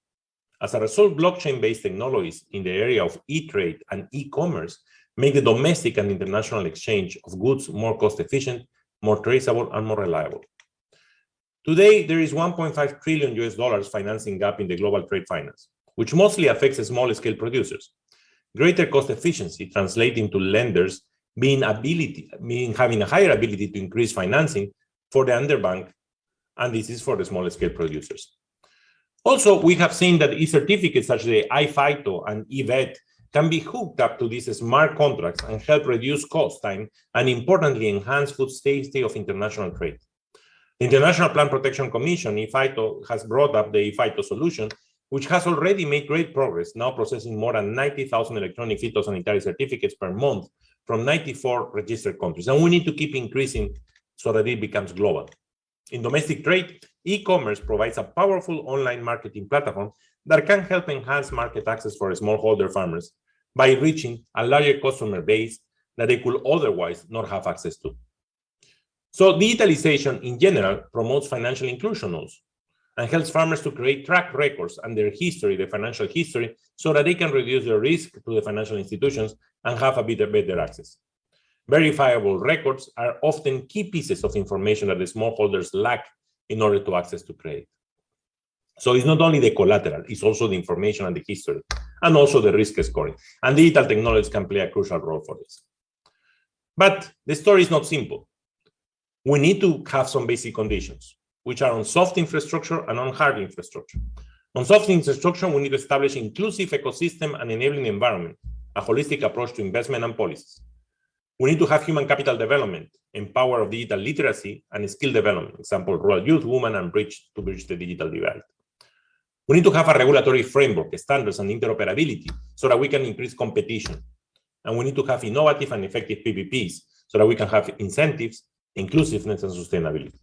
As a result, blockchain-based technologies in the area of e-trade and e-commerce make the domestic and international exchange of goods more cost-efficient, more traceable, and more reliable. Today, there is $1.5 trillion financing gap in the global trade finance, which mostly affects small-scale producers. Greater cost efficiency translates into lenders having a higher ability to increase financing for the underbanked, and this is for the small-scale producers. Also, we have seen that e-certificates such as the iFITO and eVet can be hooked up to these smart contracts and help reduce cost time and importantly enhance food safety of international trade. The International Plant Protection Commission, iFITO, has brought up the iFITO solution, which has already made great progress, now processing more than 90,000 electronic phytosanitary certificates per month from 94 registered countries. And we need to keep increasing so that it becomes global. In domestic trade, e-commerce provides a powerful online marketing platform that can help enhance market access for smallholder farmers by reaching a larger customer base that they could otherwise not have access to. So digitalization in general promotes financial inclusion also and helps farmers to create track records and their history, the financial history, so that they can reduce their risk to the financial institutions and have a better access. Verifiable records are often key pieces of information that the smallholders lack in order to access to credit. So it's not only the collateral, it's also the information and the history, and also the risk scoring. And digital technologies can play a crucial role for this. But the story is not simple. We need to have some basic conditions, which are on soft infrastructure and on hard infrastructure. On soft infrastructure, we need to establish inclusive ecosystem and enabling environment, a holistic approach to investment and policies. We need to have human capital development, empower of digital literacy and skill development, example, rural youth, women, and bridge the digital divide. We need to have a regulatory framework, standards, and interoperability so that we can increase competition. And we need to have innovative and effective PPPs so that we can have incentives, inclusiveness, and sustainability.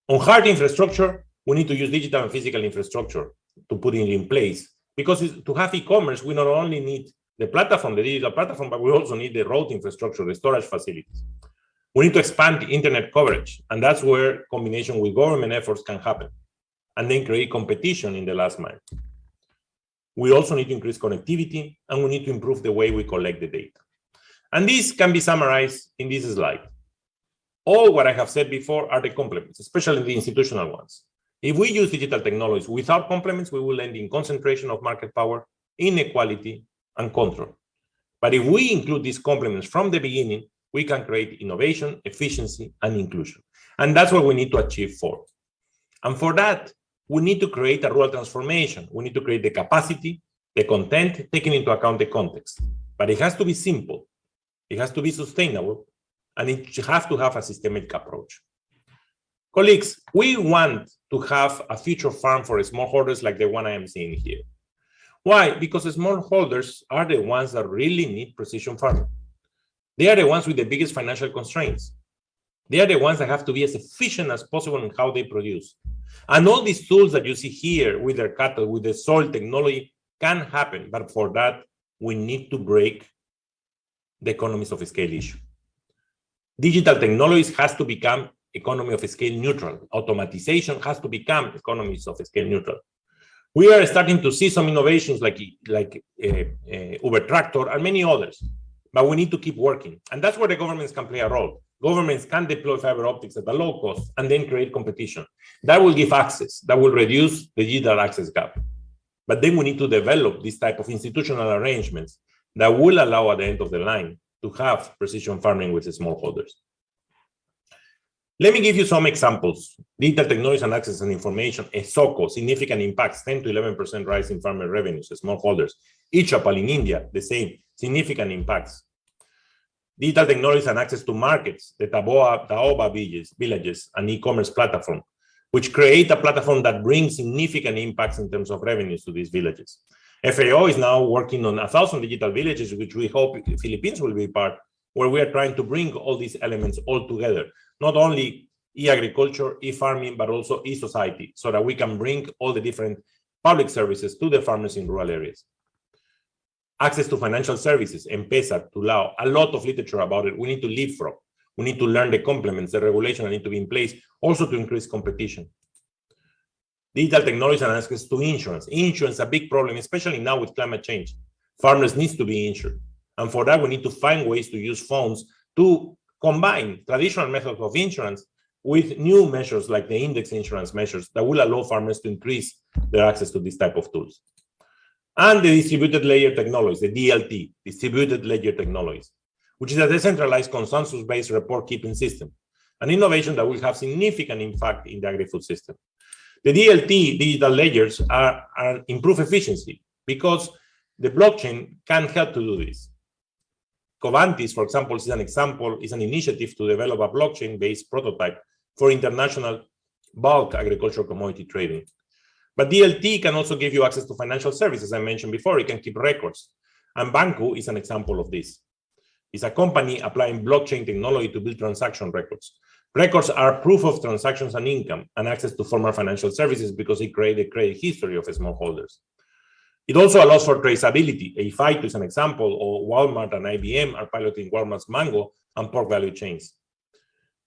On hard infrastructure, we need to use digital and physical infrastructure to put it in place, because to have e-commerce, we not only need the platform, the digital platform, but we also need the road infrastructure, the storage facilities. We need to expand internet coverage, and that's where combination with government efforts can happen, and then create competition in the last mile. We also need to increase connectivity, and we need to improve the way we collect the data. And this can be summarized in this slide. All what I have said before are the complements, especially the institutional ones. If we use digital technologies without complements, we will end in concentration of market power, inequality, and control. But if we include these complements from the beginning, we can create innovation, efficiency, and inclusion. And that's what we need to achieve for. And for that, we need to create a rural transformation. We need to create the capacity, the content, taking into account the context. But it has to be simple, it has to be sustainable, and it has to have a systemic approach. Colleagues, we want to have a future farm for smallholders like the one I am seeing here. Why? Because smallholders are the ones that really need precision farming. They are the ones with the biggest financial constraints. They are the ones that have to be as efficient as possible in how they produce. And all these tools that you see here with their cattle, with the soil technology can happen. But for that, we need to break the economies of scale issue. Digital technologies has to become economy of scale neutral. Automatization has to become economies of scale neutral. We are starting to see some innovations like Uber Tractor and many others, but we need to keep working. And that's where the governments can play a role. Governments can deploy fiber optics at a low cost and then create competition. That will give access, that will reduce the digital access gap. But then we need to develop this type of institutional arrangements that will allow at the end of the line to have precision farming with the smallholders. Let me give you some examples. Digital technologies and access and information, ESOCO, significant impacts, 10 to 11% rise in farmer revenues, smallholders. Ichapal in India, the same, significant impacts. Digital technologies and access to markets, the Taoba villages, an e-commerce platform, which create a platform that brings significant impacts in terms of revenues to these villages. FAO is now working on 1,000 digital villages, which we hope the Philippines will be part, where we are trying to bring all these elements all together, not only e-agriculture, e-farming, but also e-society, so that we can bring all the different public services to the farmers in rural areas. Access to financial services, M-Pesa, Tulao, a lot of literature about it. We need to leapfrog. We need to learn the complements, the regulation need to be in place, also to increase competition. Digital technologies and access to insurance. Insurance is a big problem, especially now with climate change. Farmers need to be insured. And for that, we need to find ways to use funds to combine traditional methods of insurance with new measures like the index insurance measures that will allow farmers to increase their access to this type of tools. And the distributed ledger technologies, the DLT, distributed ledger technologies, which is a decentralized consensus-based report-keeping system, an innovation that will have significant impact in the agri-food system. The DLT, digital ledgers, are improve efficiency because the blockchain can help to do this. Covantis, for example, is an initiative to develop a blockchain-based prototype for international bulk agricultural commodity trading. But DLT can also give you access to financial services. I mentioned before, it can keep records. And Banco is an example of this. It's a company applying blockchain technology to build transaction records. Records are proof of transactions and income and access to formal financial services because it creates a credit history of smallholders. It also allows for traceability. A5 is an example, or Walmart and IBM are piloting Walmart's mango and pork value chains.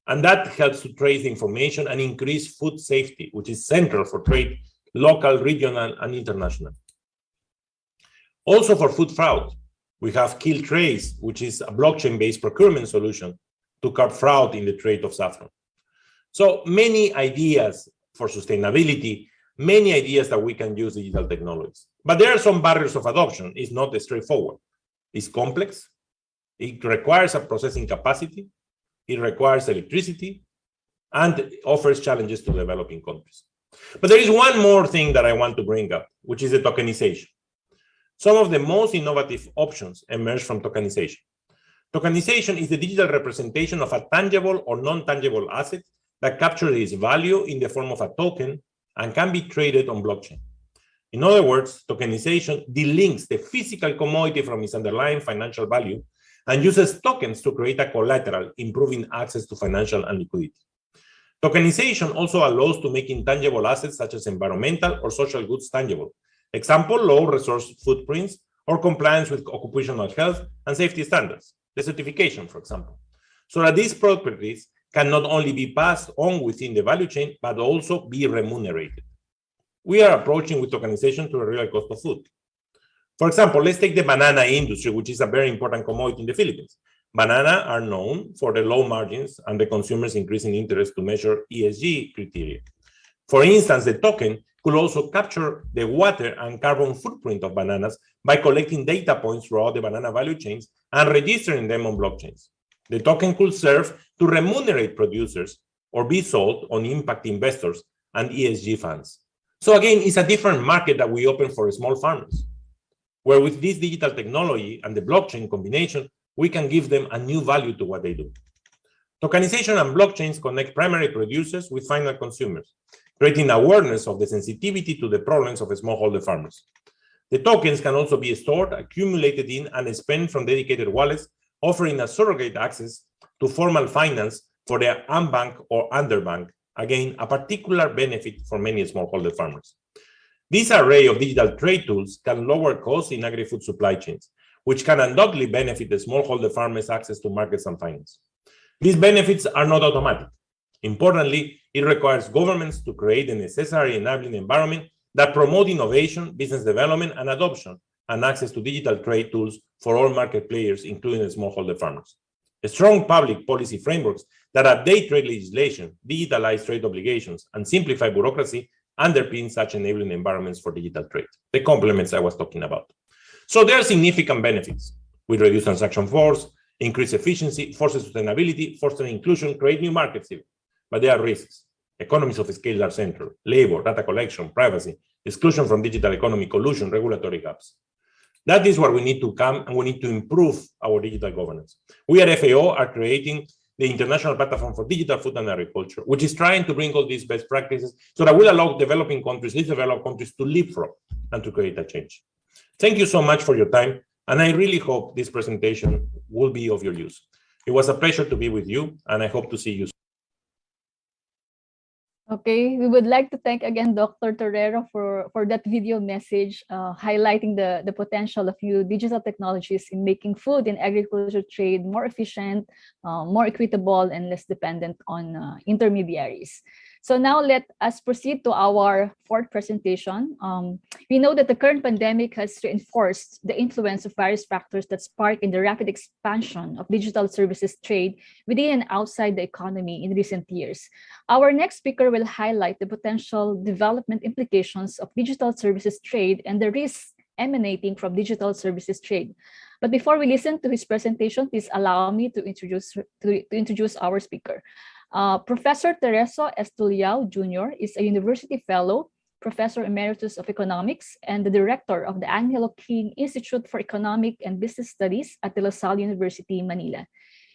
And that helps to trace information and increase food safety, which is central for trade, local, regional, and international. Also for food fraud, we have Kill Trace, which is a blockchain-based procurement solution to curb fraud in the trade of saffron. So many ideas for sustainability many ideas that we can use digital technologies. But there are some barriers of adoption. It's not straightforward. It's complex. It requires a processing capacity. It requires electricity and offers challenges to developing countries. But there is one more thing that I want to bring up, which is the tokenization. Some of the most innovative options emerge from tokenization. Tokenization is the digital representation of a tangible or non-tangible asset that captures its value in the form of a token and can be traded on blockchain. In other words, tokenization delinks the physical commodity from its underlying financial value and uses tokens to create a collateral, improving access to financial and liquidity. Tokenization also allows to make intangible assets such as environmental or social goods tangible. Example, low resource footprints or compliance with occupational health and safety standards, the certification, for example, so that these properties can not only be passed on within the value chain, but also be remunerated. We are approaching with tokenization to a real cost of food. For example, let's take the banana industry, which is a very important commodity in the Philippines. Banana are known for the low margins and the consumers' increasing interest to measure ESG criteria. For instance, the token could also capture the water and carbon footprint of bananas by collecting data points throughout the banana value chains and registering them on blockchains. The token could serve to remunerate producers or be sold on impact investors and ESG funds. So again, it's a different market that we open for small farmers, where with this digital technology and the blockchain combination, we can give them a new value to what they do. Tokenization and blockchains connect primary producers with final consumers, creating awareness of the sensitivity to the problems of smallholder farmers. The tokens can also be stored, accumulated in, and spent from dedicated wallets, offering a surrogate access to formal finance for their unbanked or underbanked, again, a particular benefit for many smallholder farmers. This array of digital trade tools can lower costs in agri-food supply chains, which can undoubtedly benefit the smallholder farmers' access to markets and finance. These benefits are not automatic. Importantly, it requires governments to create the necessary enabling environment that promote innovation, business development, and adoption, and access to digital trade tools for all market players, including the smallholder farmers. Strong public policy frameworks that update trade legislation, digitalize trade obligations, and simplify bureaucracy underpin such enabling environments for digital trade, the complements I was talking about. So there are significant benefits. We reduce transaction force, increase efficiency, foster sustainability, foster inclusion, create new markets even. But there are risks. Economies of scale are central: labor, data collection, privacy, exclusion from digital economy, collusion, regulatory gaps. That is where we need to come, and we need to improve our digital governance. We at FAO are creating the International Platform for Digital Food and Agriculture, which is trying to bring all these best practices so that will allow developing countries, least developed countries, to leapfrog and to create a change. Thank you so much for your time, and I really hope this presentation will be of your use. It was a pleasure to be with you, and I hope to see you soon.
Okay, we would like to thank again Dr. Torero for that video message highlighting the potential of new digital technologies in making food and agriculture trade more efficient, more equitable, and less dependent on intermediaries. So now let us proceed to our fourth presentation. We know that the current pandemic has reinforced the influence of various factors that spark in the rapid expansion of digital services trade within and outside the economy in recent years. Our next speaker will highlight the potential development implications of digital services trade and the risks emanating from digital services trade. But before we listen to his presentation, please allow me to introduce our speaker. Professor Tereso Estuliao Jr. is a university fellow, professor emeritus of economics, and the director of the Angelo King Institute for Economic and Business Studies at the Salle University, Manila.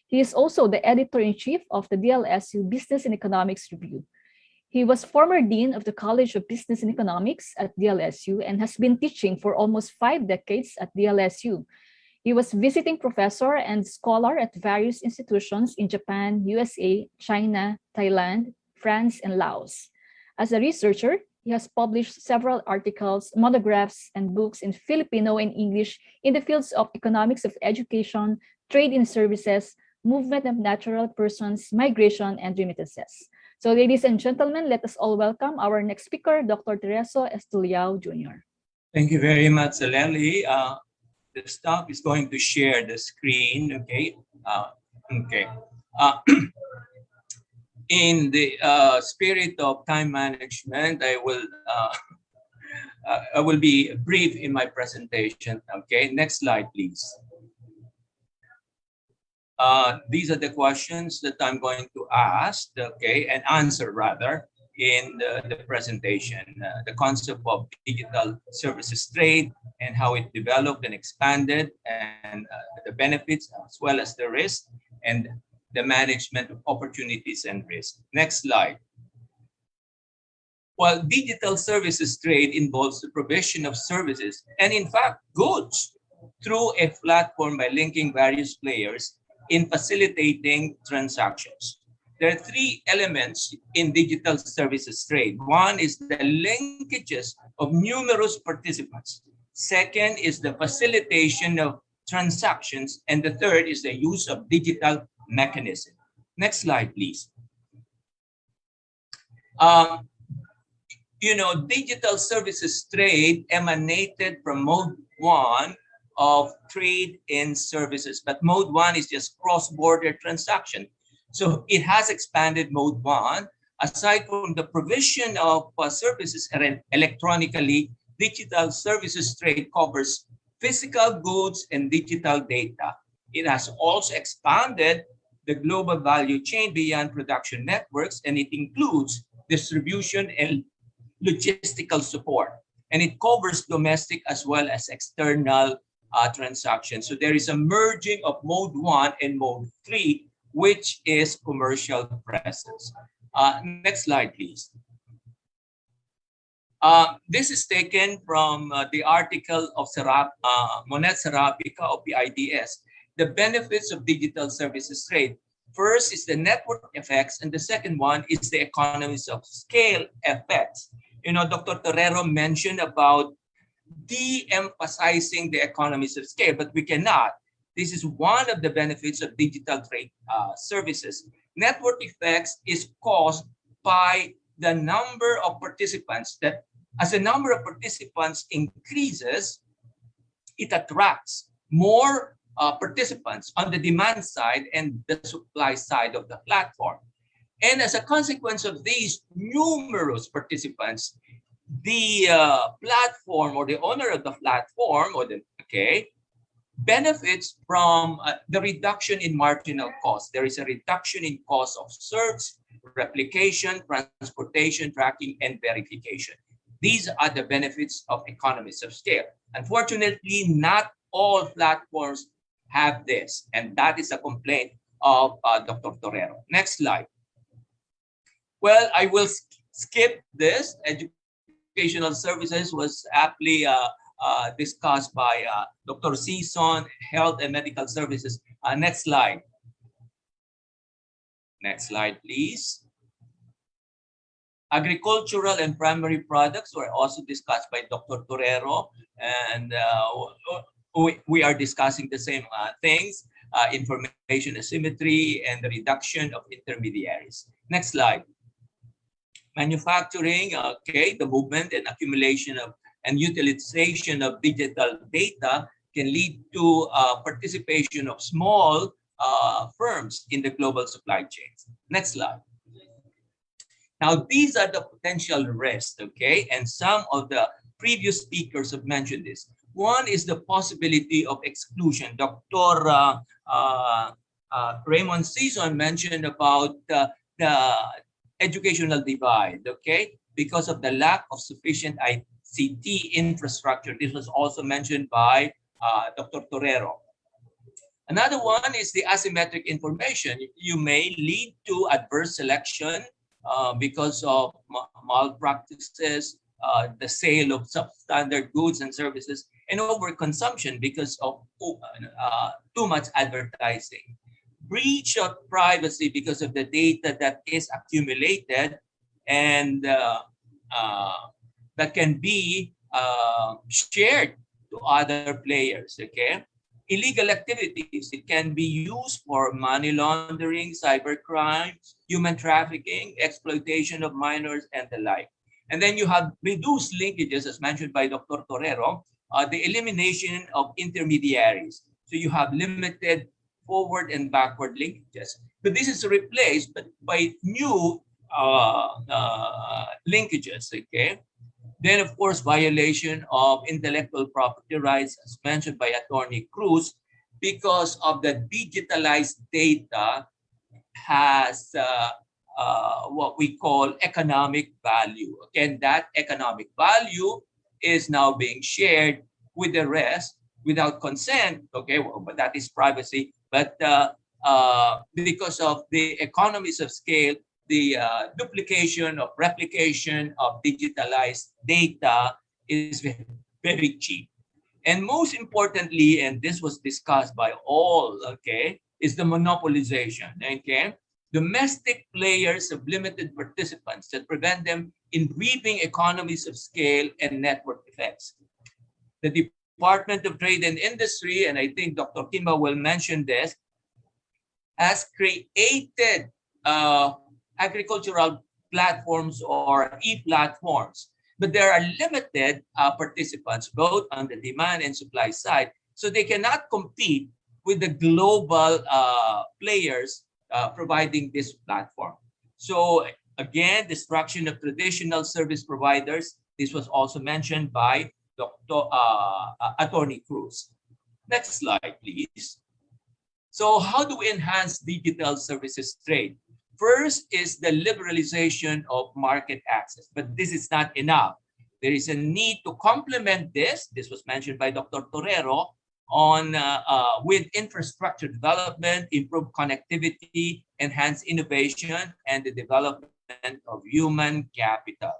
He is also the editor-in-chief of the DLSU Business and Economics Review. He was former dean of the College of Business and Economics at DLSU and has been teaching for almost 5 decades at DLSU. He was visiting professor and scholar at various institutions in Japan, USA, China, Thailand, France, and Laos. As a researcher, he has published several articles, monographs, and books in Filipino and English in the fields of economics of education, trade in services, movement of natural persons, migration, and remittances. So ladies and gentlemen, let us all welcome our next speaker, Dr. Tereso Estuliao Jr.
Thank you very much, Salle. The staff is going to share the screen, okay? in the spirit of time management, I will be brief in my presentation. Okay, next slide, please. These are the questions that I'm going to ask, okay, and answer rather in the presentation. The concept of digital services trade and how it developed and expanded, and the benefits as well as the risk, and the management of opportunities and risk. Next slide. Well, digital services trade involves the provision of services and in fact goods through a platform by linking various players in facilitating transactions. There are three elements in digital services trade. One is the linkages of numerous participants. Second is the facilitation of transactions. And the third is the use of digital mechanism. Next slide, please. Digital services trade emanated from mode 1 of trade in services, but mode 1 is just cross-border transaction. So it has expanded mode 1. Aside from the provision of services electronically, digital services trade covers physical goods and digital data. It has also expanded the global value chain beyond production networks, and it includes distribution and logistical support. And it covers domestic as well as external transactions. So there is a merging of mode 1 and mode 3, which is commercial presence. Next slide, please. This is taken from the article of Monet Serapica of the IDS. The benefits of digital services trade. First is the network effects, and the second one is the economies of scale effects. Dr. Torero mentioned about de-emphasizing the economies of scale, but we cannot. This is one of the benefits of digital trade services. Network effects is caused by the number of participants that as the number of participants increases, it attracts more participants on the demand side and the supply side of the platform. And as a consequence of these numerous participants, the platform or the owner of the platform benefits from the reduction in marginal cost. There is a reduction in cost of search, replication, transportation, tracking, and verification. These are the benefits of economies of scale. Unfortunately, not all platforms have this, and that is a complaint of Dr. Torero. Next slide. Well, I will skip this. Educational services was aptly discussed by Dr. Season, health and medical services. Next slide. Next slide, please. Agricultural and primary products were also discussed by Dr. Torero, and we are discussing the same things, information asymmetry and the reduction of intermediaries. Next slide. Manufacturing, the movement and accumulation of and utilization of digital data can lead to participation of small firms in the global supply chains. Next slide. Now, these are the potential risks, and some of the previous speakers have mentioned this. One is the possibility of exclusion. Dr. Raymond Season mentioned about the educational divide, because of the lack of sufficient ICT infrastructure. This was also mentioned by Dr. Torero. Another one is the asymmetric information. You may lead to adverse selection because of malpractices, the sale of substandard goods and services, and overconsumption because of too much advertising. Breach of privacy because of the data that is accumulated and that can be shared to other players, Illegal activities, it can be used for money laundering, cyber crimes, human trafficking, exploitation of minors, and the like. And then you have reduced linkages, as mentioned by Dr. Torero, the elimination of intermediaries. So you have limited forward and backward linkages. But this is replaced by new linkages, okay? Then, of course, violation of intellectual property rights, as mentioned by Attorney Cruz, because of the digitalized data has what we call economic value. Again, that economic value is now being shared with the rest without consent. Okay, well, but that is privacy. But because of the economies of scale, the duplication of replication of digitalized data is very cheap. And most importantly, and this was discussed by all, okay, is the monopolization, okay? Domestic players have limited participants that prevent them in reaping economies of scale and network effects. The Department of Trade and Industry, and I think Dr. Kimba will mention this, has created agricultural platforms or e-platforms, but there are limited participants both on the demand and supply side, so they cannot compete with the global players providing this platform. So again, destruction of traditional service providers. This was also mentioned by Dr. Attorney Cruz. Next slide, please. So how do we enhance digital services trade? First is the liberalization of market access, but this is not enough. There is a need to complement this. This was mentioned by Dr. Torero on with infrastructure development, improved connectivity, enhanced innovation, and the development of human capital.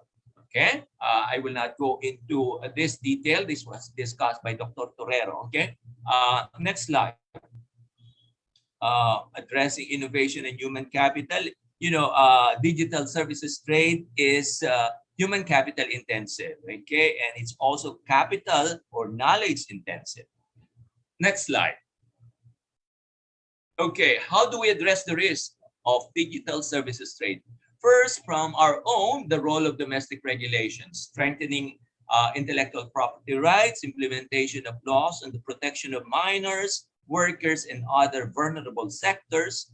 Okay, I will not go into this detail. This was discussed by Dr. Torero. Okay, next slide. Addressing innovation and human capital. You know, digital services trade is human capital intensive, okay? And it's also capital or knowledge intensive. Next slide. Okay, how do we address the risk of digital services trade? First, from our own, the role of domestic regulations, strengthening intellectual property rights, implementation of laws and the protection of minors, workers, and other vulnerable sectors,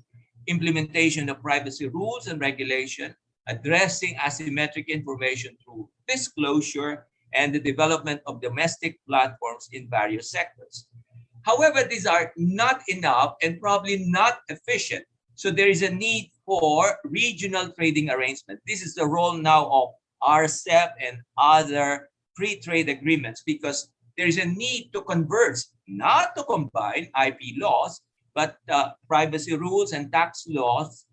implementation of privacy rules and regulation, addressing asymmetric information through disclosure, and the development of domestic platforms in various sectors. However, these are not enough and probably not efficient. So there is a need for regional trading arrangement. This is the role now of RCEP and other free trade agreements, because there is a need to converge, not to combine IP laws, but privacy rules and tax laws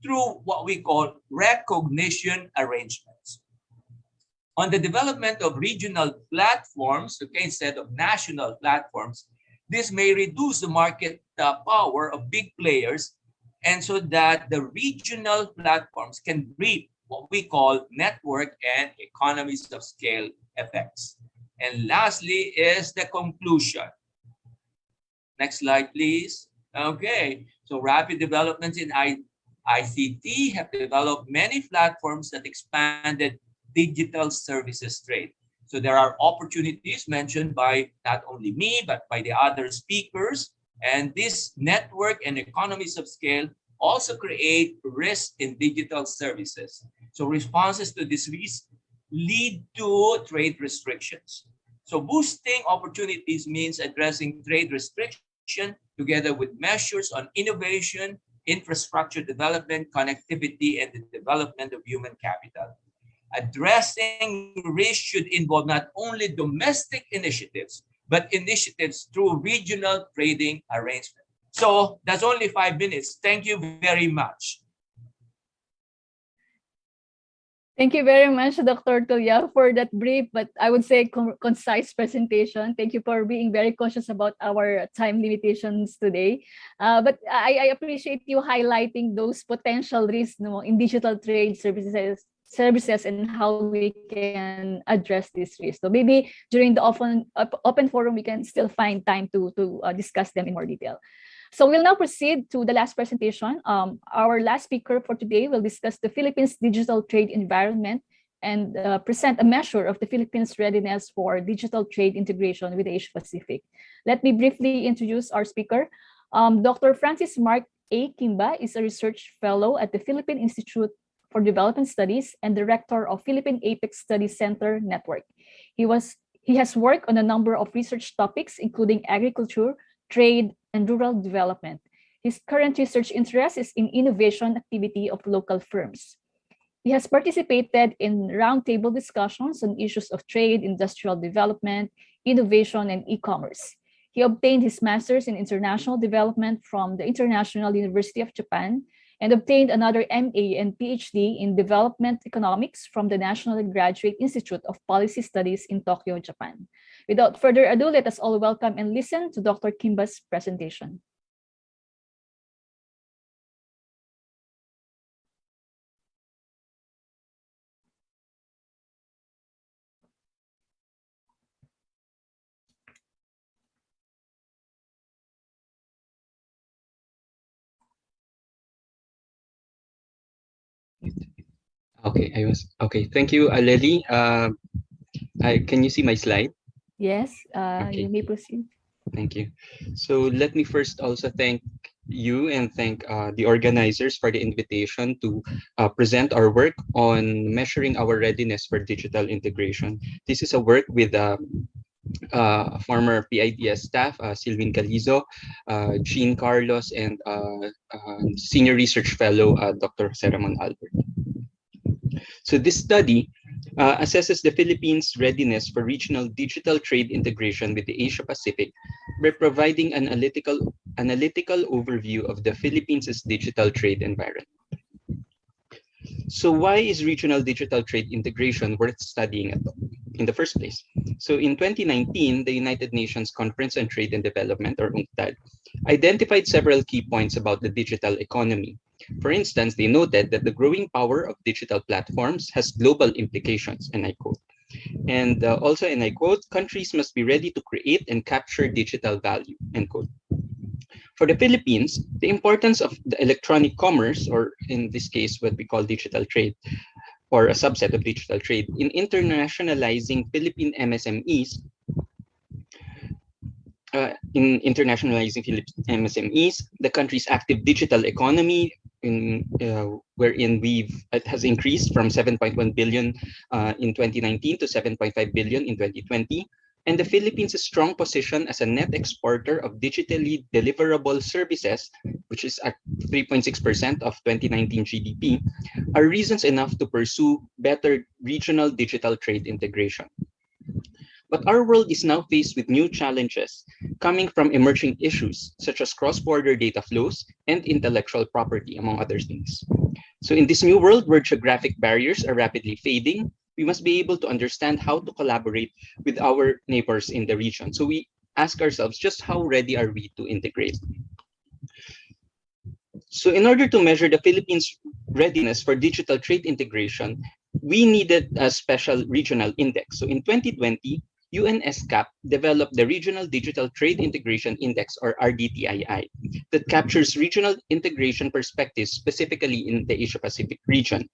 through what we call recognition arrangements. On the development of regional platforms, okay, instead of national platforms, this may reduce the market power of big players, and so that the regional platforms can reap what we call network and economies of scale effects. And lastly is the conclusion. Next slide, please. Okay, so rapid developments in ICT have developed many platforms that expanded digital services trade. So there are opportunities mentioned by not only me, but by the other speakers. And this network and economies of scale also create risk in digital services. So responses to this risk lead to trade restrictions. So boosting opportunities means addressing trade restriction together with measures on innovation, infrastructure development, connectivity, and the development of human capital. Addressing risk should involve not only domestic initiatives, but initiatives through regional trading arrangement. So that's only 5 minutes. Thank you very much.
Thank you very much, Dr. Tulya, for that brief, but I would say concise presentation. Thank you for being very cautious about our time limitations today. But I appreciate you highlighting those potential risks, in digital trade services and how we can address this risk. So maybe during the open forum, we can still find time to discuss them in more detail. So we'll now proceed to the last presentation. Our last speaker for today will discuss the Philippines' digital trade environment and present a measure of the Philippines' readiness for digital trade integration with the Asia Pacific. Let me briefly introduce our speaker. Dr. Francis Mark A. Kimba is a research fellow at the Philippine Institute for Development Studies and director of Philippine Apex Study Center Network. He has worked on a number of research topics, including agriculture, trade, and rural development. His current research interest is in innovation activity of local firms. He has participated in roundtable discussions on issues of trade, industrial development, innovation, and e-commerce. He obtained his master's in international development from the International University of Japan and obtained another MA and PhD in development economics from the National Graduate Institute of Policy Studies in Tokyo, Japan. Without further ado, let us all welcome and listen to Dr. Kimba's presentation.
Okay. Thank you, Lily. Can you see my slide?
Yes,
Okay.
you may proceed.
Thank you. So let me first also thank you and thank the organizers for the invitation to present our work on measuring our readiness for digital integration. This is a work with former PIDS staff, Silvin Calizo, Jean Carlos, and Senior Research Fellow, Dr. Jose Ramon Albert. So this study assesses the Philippines' readiness for regional digital trade integration with the Asia Pacific by providing an analytical overview of the Philippines' digital trade environment. So why is regional digital trade integration worth studying in the first place? So in 2019, the United Nations Conference on Trade and Development, or UNCTAD, identified several key points about the digital economy. For instance, they noted that the growing power of digital platforms has global implications, and I quote. And also, and I quote, countries must be ready to create and capture digital value, end quote. For the Philippines, the importance of the electronic commerce, or in this case, what we call digital trade, or a subset of digital trade, in internationalizing Philippine MSMEs, the country's active digital economy, wherein it has increased from 7.1 billion in 2019 to 7.5 billion in 2020. And the Philippines' strong position as a net exporter of digitally deliverable services, which is at 3.6% of 2019 GDP, are reasons enough to pursue better regional digital trade integration. But our world is now faced with new challenges coming from emerging issues such as cross-border data flows and intellectual property, among other things. So in this new world where geographic barriers are rapidly fading, we must be able to understand how to collaborate with our neighbors in the region. So we ask ourselves, just how ready are we to integrate? So in order to measure the Philippines' readiness for digital trade integration, we needed a special regional index. So in 2020, UNSCAP developed the Regional Digital Trade Integration Index, or RDTII, that captures regional integration perspectives specifically in the Asia-Pacific region.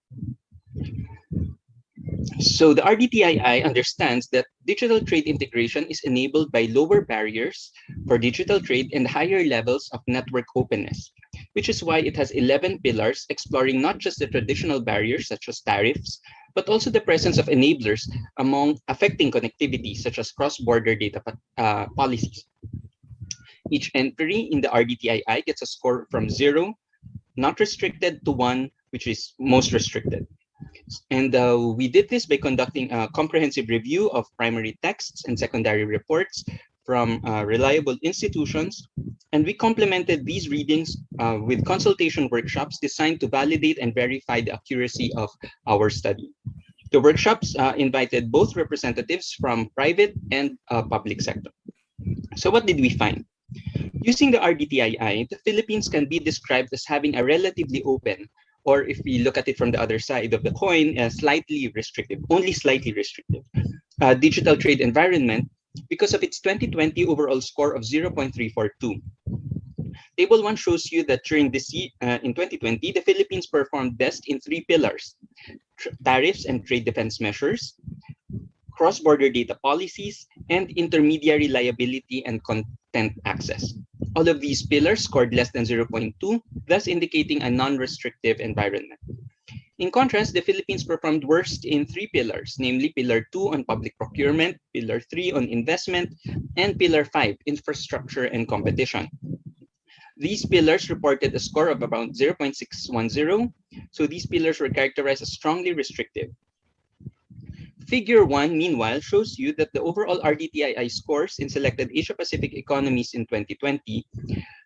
So the RDTII understands that digital trade integration is enabled by lower barriers for digital trade and higher levels of network openness, which is why it has 11 pillars exploring not just the traditional barriers such as tariffs, but also the presence of enablers among affecting connectivity such as cross-border data policies. Each entry in the RDTII gets a score from 0, not restricted, to 1, which is most restricted. And we did this by conducting a comprehensive review of primary texts and secondary reports from reliable institutions. And we complemented these readings with consultation workshops designed to validate and verify the accuracy of our study. The workshops invited both representatives from private and public sector. So what did we find? Using the RDTII, the Philippines can be described as having a relatively open, or if we look at it from the other side of the coin, slightly restrictive, only slightly restrictive, digital trade environment because of its 2020 overall score of 0.342. Table 1 shows you that during this year, in 2020, the Philippines performed best in 3 pillars: tariffs and trade defense measures, cross-border data policies, and intermediary liability and content access. All of these pillars scored less than 0.2, thus indicating a non-restrictive environment. In contrast, the Philippines performed worst in 3 pillars, namely Pillar 2 on public procurement, Pillar 3 on investment, and Pillar 5, infrastructure and competition. These pillars reported a score of around 0.610, so these pillars were characterized as strongly restrictive. Figure 1, meanwhile, shows you that the overall RDTII scores in selected Asia-Pacific economies in 2020,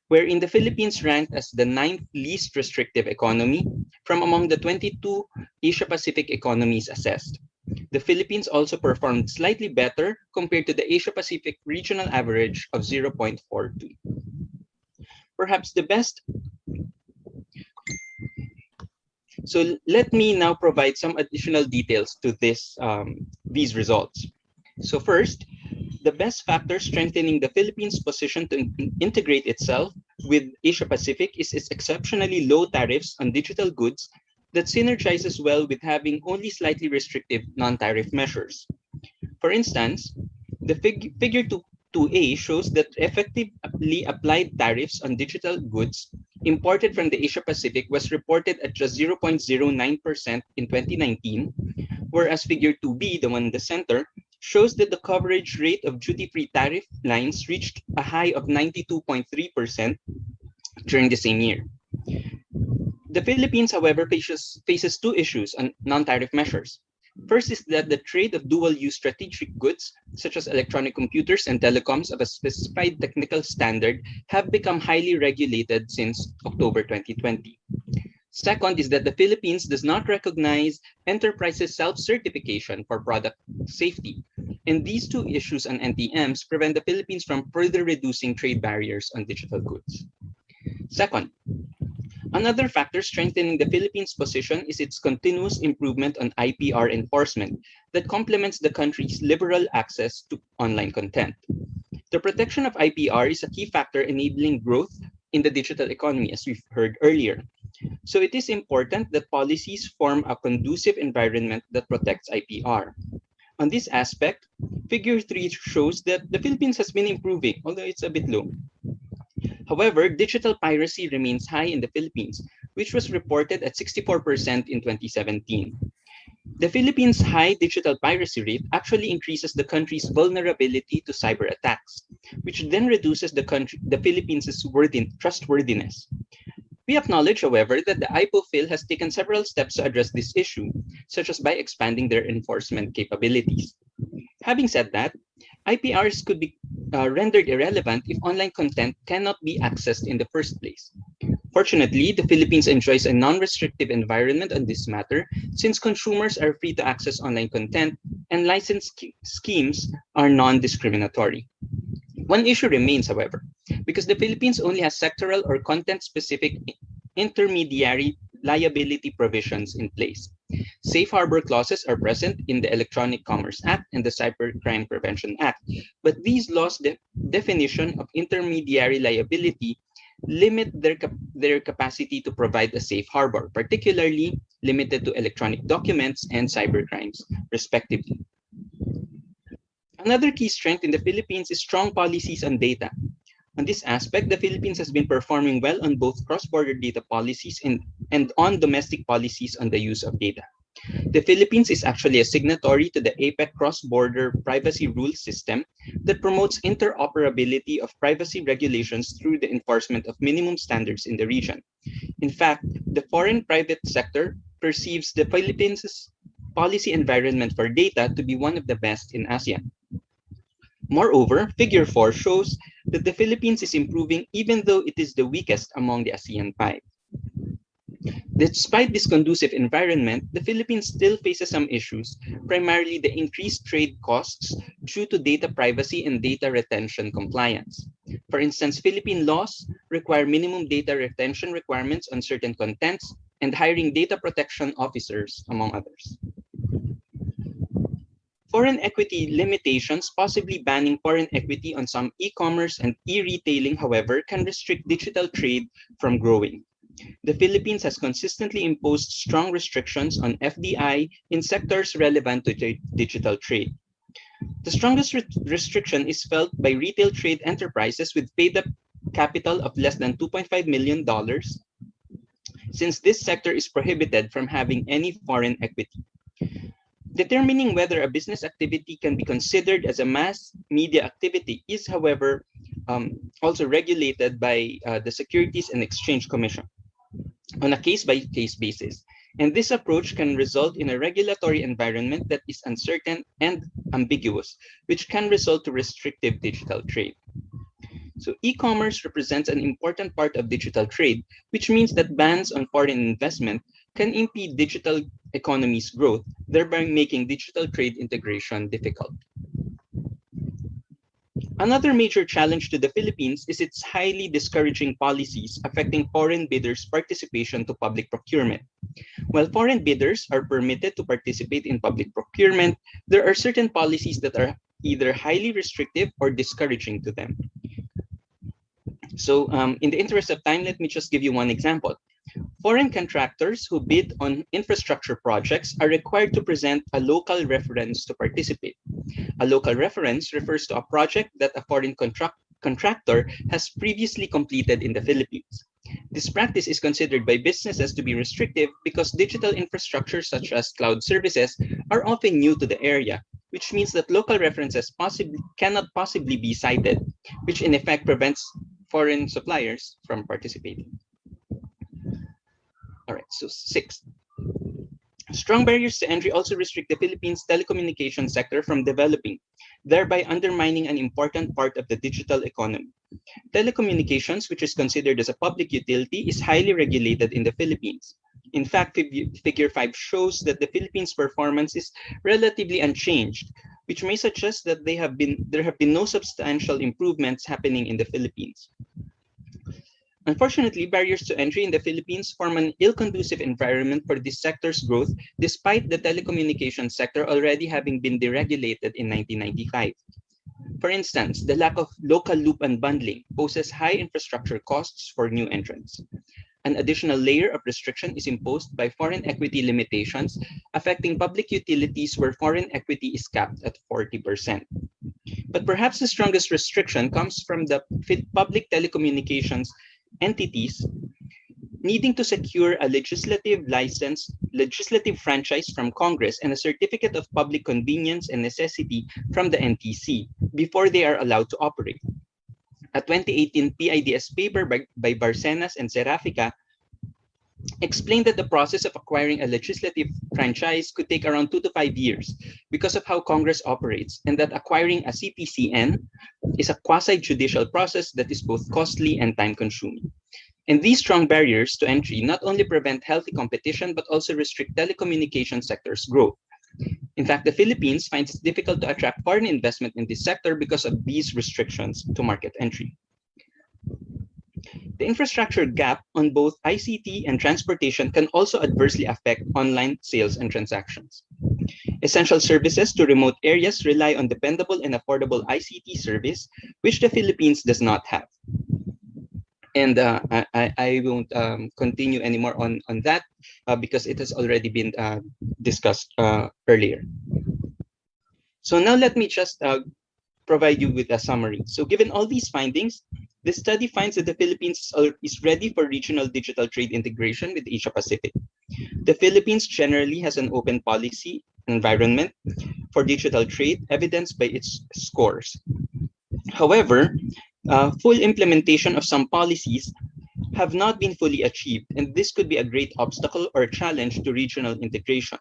wherein the Philippines ranked as the 9th least restrictive economy from among the 22 Asia-Pacific economies assessed. The Philippines also performed slightly better compared to the Asia-Pacific regional average of 0.42. Perhaps the best. So let me now provide some additional details to these results. So first, the best factor strengthening the Philippines' position to integrate itself with Asia-Pacific is its exceptionally low tariffs on digital goods that synergizes well with having only slightly restrictive non-tariff measures. For instance, the figure 2A shows that effectively applied tariffs on digital goods imported from the Asia-Pacific was reported at just 0.09% in 2019, whereas figure 2B, the one in the center, shows that the coverage rate of duty-free tariff lines reached a high of 92.3% during the same year. The Philippines, however, faces 2 issues on non-tariff measures. First is that the trade of dual-use strategic goods, such as electronic computers and telecoms of a specified technical standard, have become highly regulated since October 2020. Second is that the Philippines does not recognize enterprises' self-certification for product safety. And these 2 issues on NTMs prevent the Philippines from further reducing trade barriers on digital goods. Second, another factor strengthening the Philippines' position is its continuous improvement on IPR enforcement that complements the country's liberal access to online content. The protection of IPR is a key factor enabling growth in the digital economy, as we've heard earlier. So it is important that policies form a conducive environment that protects IPR. On this aspect, figure 3 shows that the Philippines has been improving, although it's a bit low. However, digital piracy remains high in the Philippines, which was reported at 64% in 2017. The Philippines' high digital piracy rate actually increases the country's vulnerability to cyber attacks, which then reduces the Philippines' trustworthiness. We acknowledge, however, that the IPOPhil has taken several steps to address this issue, such as by expanding their enforcement capabilities. Having said that, IPRs could be rendered irrelevant if online content cannot be accessed in the first place. Fortunately, the Philippines enjoys a non-restrictive environment on this matter since consumers are free to access online content and license schemes are non-discriminatory. One issue remains, however, because the Philippines only has sectoral or content-specific intermediary liability provisions in place. Safe harbor clauses are present in the Electronic Commerce Act and the Cybercrime Prevention Act, but these laws' definition of intermediary liability limit their capacity to provide a safe harbor, particularly limited to electronic documents and cybercrimes, respectively. Another key strength in the Philippines is strong policies on data. On this aspect, the Philippines has been performing well on both cross-border data policies and on domestic policies on the use of data. The Philippines is actually a signatory to the APEC cross-border privacy rules system that promotes interoperability of privacy regulations through the enforcement of minimum standards in the region. In fact, the foreign private sector perceives the Philippines' policy environment for data to be one of the best in ASEAN. Moreover, figure 4 shows that the Philippines is improving even though it is the weakest among the ASEAN 5. Despite this conducive environment, the Philippines still faces some issues, primarily the increased trade costs due to data privacy and data retention compliance. For instance, Philippine laws require minimum data retention requirements on certain contents and hiring data protection officers, among others. Foreign equity limitations, possibly banning foreign equity on some e-commerce and e-retailing, however, can restrict digital trade from growing. The Philippines has consistently imposed strong restrictions on FDI in sectors relevant to digital trade. The strongest restriction is felt by retail trade enterprises with paid-up capital of less than $2.5 million, since this sector is prohibited from having any foreign equity. Determining whether a business activity can be considered as a mass media activity is, however, also regulated by the Securities and Exchange Commission on a case-by-case basis. And this approach can result in a regulatory environment that is uncertain and ambiguous, which can result to restrictive digital trade. So e-commerce represents an important part of digital trade, which means that bans on foreign investment can impede digital economy's growth, thereby making digital trade integration difficult. Another major challenge to the Philippines is its highly discouraging policies affecting foreign bidders' participation to public procurement. While foreign bidders are permitted to participate in public procurement, there are certain policies that are either highly restrictive or discouraging to them. So in the interest of time, let me just give you one example. Foreign contractors who bid on infrastructure projects are required to present a local reference to participate. A local reference refers to a project that a foreign contractor has previously completed in the Philippines. This practice is considered by businesses to be restrictive because digital infrastructure such as cloud services are often new to the area, which means that local references cannot possibly be cited, which in effect prevents foreign suppliers from participating. All right, so 6. Strong barriers to entry also restrict the Philippines' telecommunications sector from developing, thereby undermining an important part of the digital economy. Telecommunications, which is considered as a public utility, is highly regulated in the Philippines. In fact, Figure 5 shows that the Philippines' performance is relatively unchanged, which may suggest that there have been no substantial improvements happening in the Philippines. Unfortunately, barriers to entry in the Philippines form an ill-conducive environment for this sector's growth, despite the telecommunications sector already having been deregulated in 1995. For instance, the lack of local loop unbundling poses high infrastructure costs for new entrants. An additional layer of restriction is imposed by foreign equity limitations, affecting public utilities where foreign equity is capped at 40%. But perhaps the strongest restriction comes from the public telecommunications entities needing to secure a legislative franchise from Congress and a certificate of public convenience and necessity from the NTC before they are allowed to operate. A 2018 PIDS paper by Barcenas and Serafica explained that the process of acquiring a legislative franchise could take around 2 to 5 years because of how Congress operates, and that acquiring a CPCN is a quasi-judicial process that is both costly and time-consuming. And these strong barriers to entry not only prevent healthy competition, but also restrict telecommunication sector's growth. In fact, the Philippines finds it difficult to attract foreign investment in this sector because of these restrictions to market entry. The infrastructure gap on both ICT and transportation can also adversely affect online sales and transactions. Essential services to remote areas rely on dependable and affordable ICT service, which the Philippines does not have. And I won't continue anymore on that because it has already been discussed earlier. So now let me just provide you with a summary. So given all these findings, this study finds that the Philippines is ready for regional digital trade integration with Asia Pacific. The Philippines generally has an open policy environment for digital trade, evidenced by its scores. However, full implementation of some policies have not been fully achieved, and this could be a great obstacle or challenge to regional integration.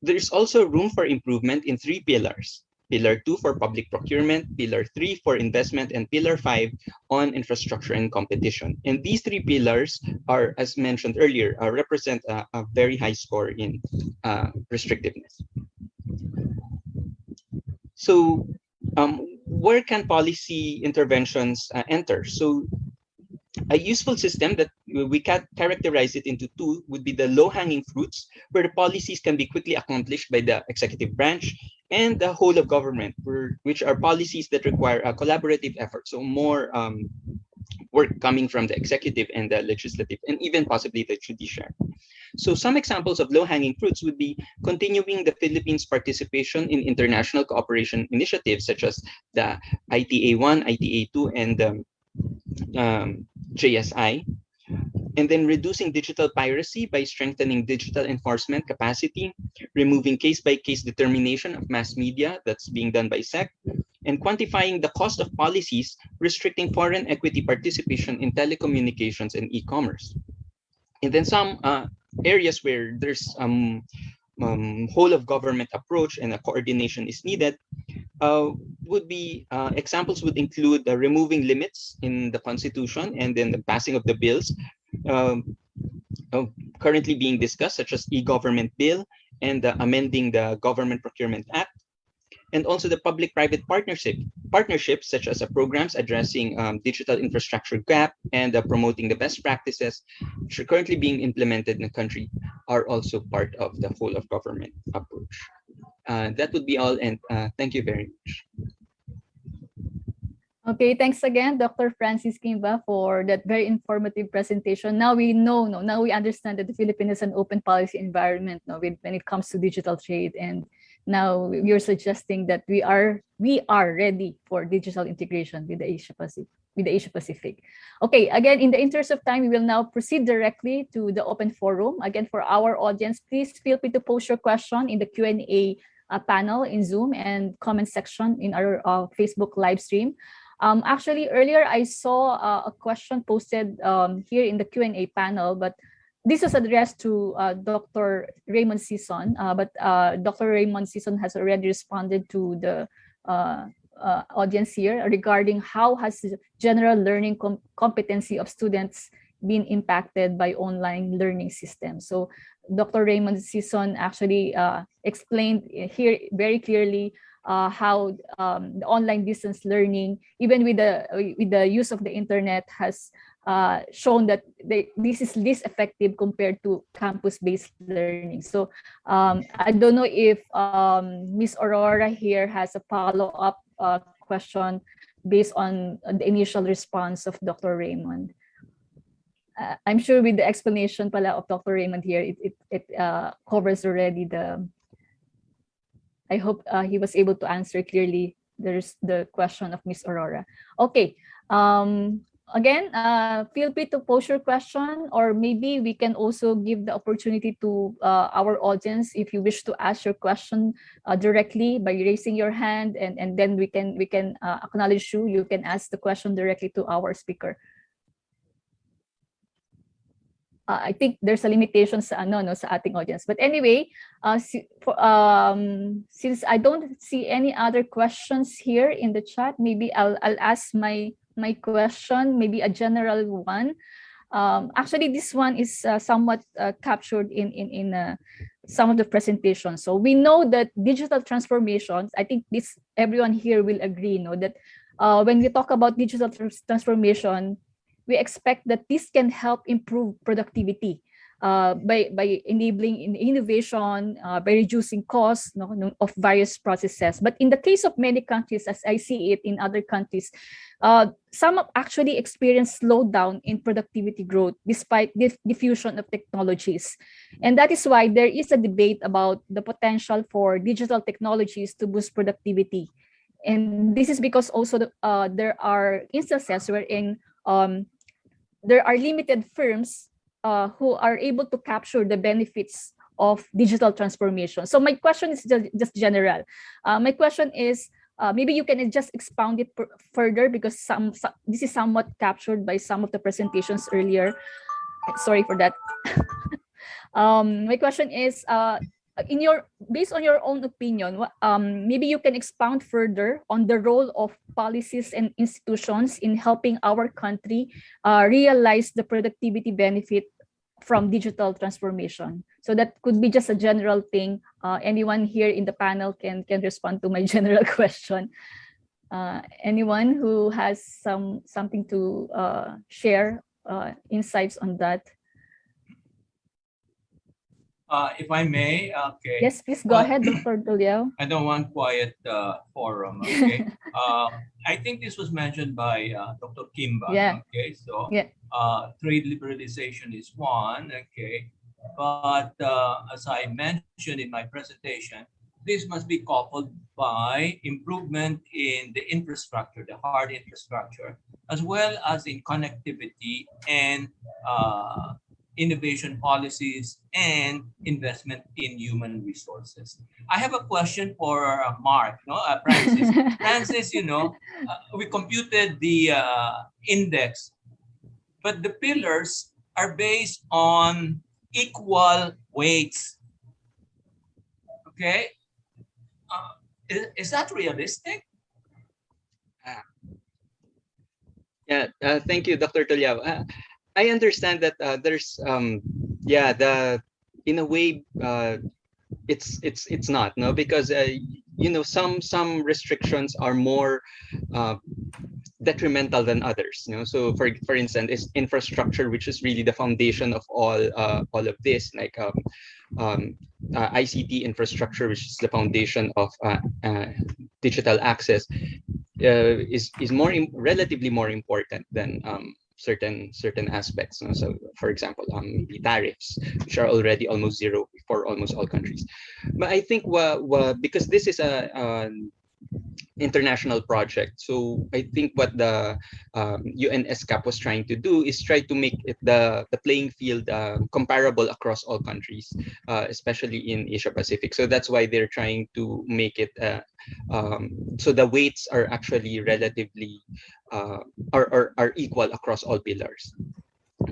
There is also room for improvement in 3 pillars. Pillar 2 for public procurement, Pillar 3 for investment, and Pillar 5 on infrastructure and competition. And these 3 pillars are, as mentioned earlier, represent a very high score in restrictiveness. So where can policy interventions enter? So a useful system that we can characterize it into 2 would be the low-hanging fruits, where the policies can be quickly accomplished by the executive branch and the whole of government, which are policies that require a collaborative effort. So more work coming from the executive and the legislative, and even possibly the judiciary. So some examples of low-hanging fruits would be continuing the Philippines' participation in international cooperation initiatives such as the ITA-1, ITA-2, and JSI, and then reducing digital piracy by strengthening digital enforcement capacity, removing case-by-case determination of mass media that's being done by SEC, and quantifying the cost of policies restricting foreign equity participation in telecommunications and e-commerce. And then some areas where there's whole of government approach and a coordination is needed would be examples would include removing limits in the Constitution and then the passing of the bills um, currently being discussed, such as e-government bill and amending the Government Procurement Act, and also the public-private partnerships, such as programs addressing digital infrastructure gap and promoting the best practices which are currently being implemented in the country, are also part of the whole of government approach. That would be all, and thank you very much.
Okay, thanks again, Dr. Francis Kimba, for that very informative presentation. Now we know, now we understand that the Philippines is an open policy environment when it comes to digital trade, and now you're suggesting that we are ready for digital integration with the Asia Pacific. Okay, again, in the interest of time, we will now proceed directly to the open forum. Again, for our audience, please feel free to post your question in the Q&A panel in Zoom and comment section in our Facebook live stream. Actually, earlier I saw a question posted here in the Q&A panel, but this was addressed to Dr. Raymond Sison, but Dr. Raymond Sison has already responded to the audience here regarding how has general learning competency of students been impacted by online learning systems. So Dr. Raymond Sison actually explained here very clearly how the online distance learning, even with the use of the internet, has shown that this is less effective compared to campus-based learning. So I don't know if Ms. Aurora here has a follow-up question based on the initial response of Dr. Raymond. I'm sure with the explanation pala of Dr. Raymond here, it covers already the. I hope he was able to answer clearly the question of Ms. Aurora. Okay. Again, feel free to post your question, or maybe we can also give the opportunity to our audience if you wish to ask your question directly by raising your hand, and then we can acknowledge you. You can ask the question directly to our speaker. I think there's a limitation sa sa ating audience. But anyway, since I don't see any other questions here in the chat, maybe I'll ask my question, maybe a general one. Actually, this one is somewhat captured in some of the presentations. So we know that digital transformations, I think everyone here will agree, that when we talk about digital transformation, we expect that this can help improve productivity by enabling innovation, by reducing costs of various processes. But in the case of many countries, as I see it in other countries, some have actually experienced slowdown in productivity growth despite the diffusion of technologies. And that is why there is a debate about the potential for digital technologies to boost productivity. And this is because also there are instances wherein there are limited firms who are able to capture the benefits of digital transformation. So my question is just general. My question is, maybe you can just expound it further, because this is somewhat captured by some of the presentations earlier. Sorry for that. My question is, based on your own opinion, maybe you can expound further on the role of policies and institutions in helping our country realize the productivity benefit from digital transformation. So that could be just a general thing. Anyone here in the panel can respond to my general question. Anyone who has something to share insights on that?
If I may, okay.
Yes, please go ahead, Dr. Tulio.
I don't want quiet forum, okay? I think this was mentioned by Dr. Kimba,
Yeah.
okay? So
Yeah.
Trade liberalization is one, okay? But as I mentioned in my presentation, this must be coupled by improvement in the infrastructure, the hard infrastructure, as well as in connectivity and innovation policies and investment in human resources. I have a question for Mark, no, Francis. Francis, we computed the index, but the pillars are based on equal weights. Okay, is that realistic?
Yeah, thank you, Dr. Tulyao. I understand that there's yeah, the in a way it's not, no, because some restrictions are more detrimental than others, so for instance is infrastructure, which is really the foundation of all of this, like ICT infrastructure, which is the foundation of digital access, is relatively more important than certain aspects. So, for example, the tariffs, which are already almost zero for almost all countries. But I think because this is an international project, so I think what the UNSCAP was trying to do is try to make it the playing field comparable across all countries, especially in Asia Pacific. So that's why they're trying to make it so the weights are actually relatively are equal across all pillars.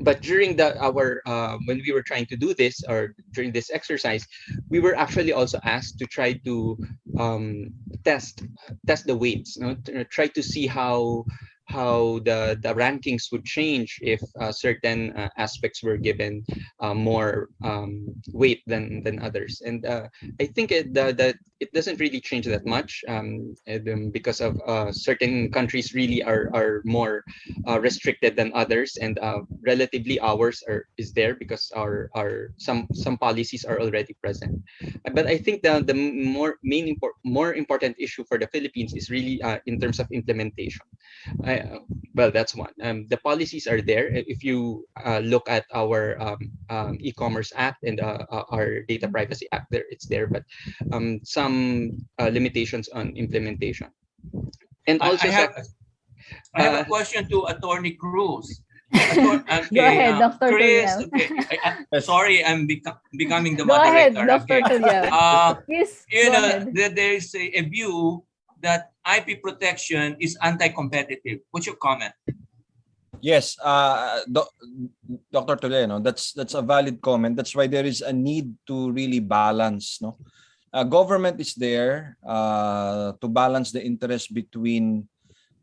But during our when we were trying to do this, or during this exercise, we were actually also asked to try to test the weights, try to see how the rankings would change if certain aspects were given more weight than others. And I think that it doesn't really change that much, because of certain countries really are more restricted than others, and relatively ours is there because our some policies are already present. But I think the more important issue for the Philippines is really in terms of implementation. Well, that's one. The policies are there. If you look at our e-commerce act and our data privacy act, it's there. But some limitations on implementation. And also,
I have a question to Attorney Cruz.
Go ahead, Dr.
Chris.
Tulyao.
Okay, sorry, I'm becoming the
Go ahead,
moderator.
Dr. Tulyao. Please, go ahead.
There is a view that IP protection is anti-competitive. What's your comment?
Yes, Dr. Toleno, that's a valid comment. That's why there is a need to really balance. No, government is there to balance the interest between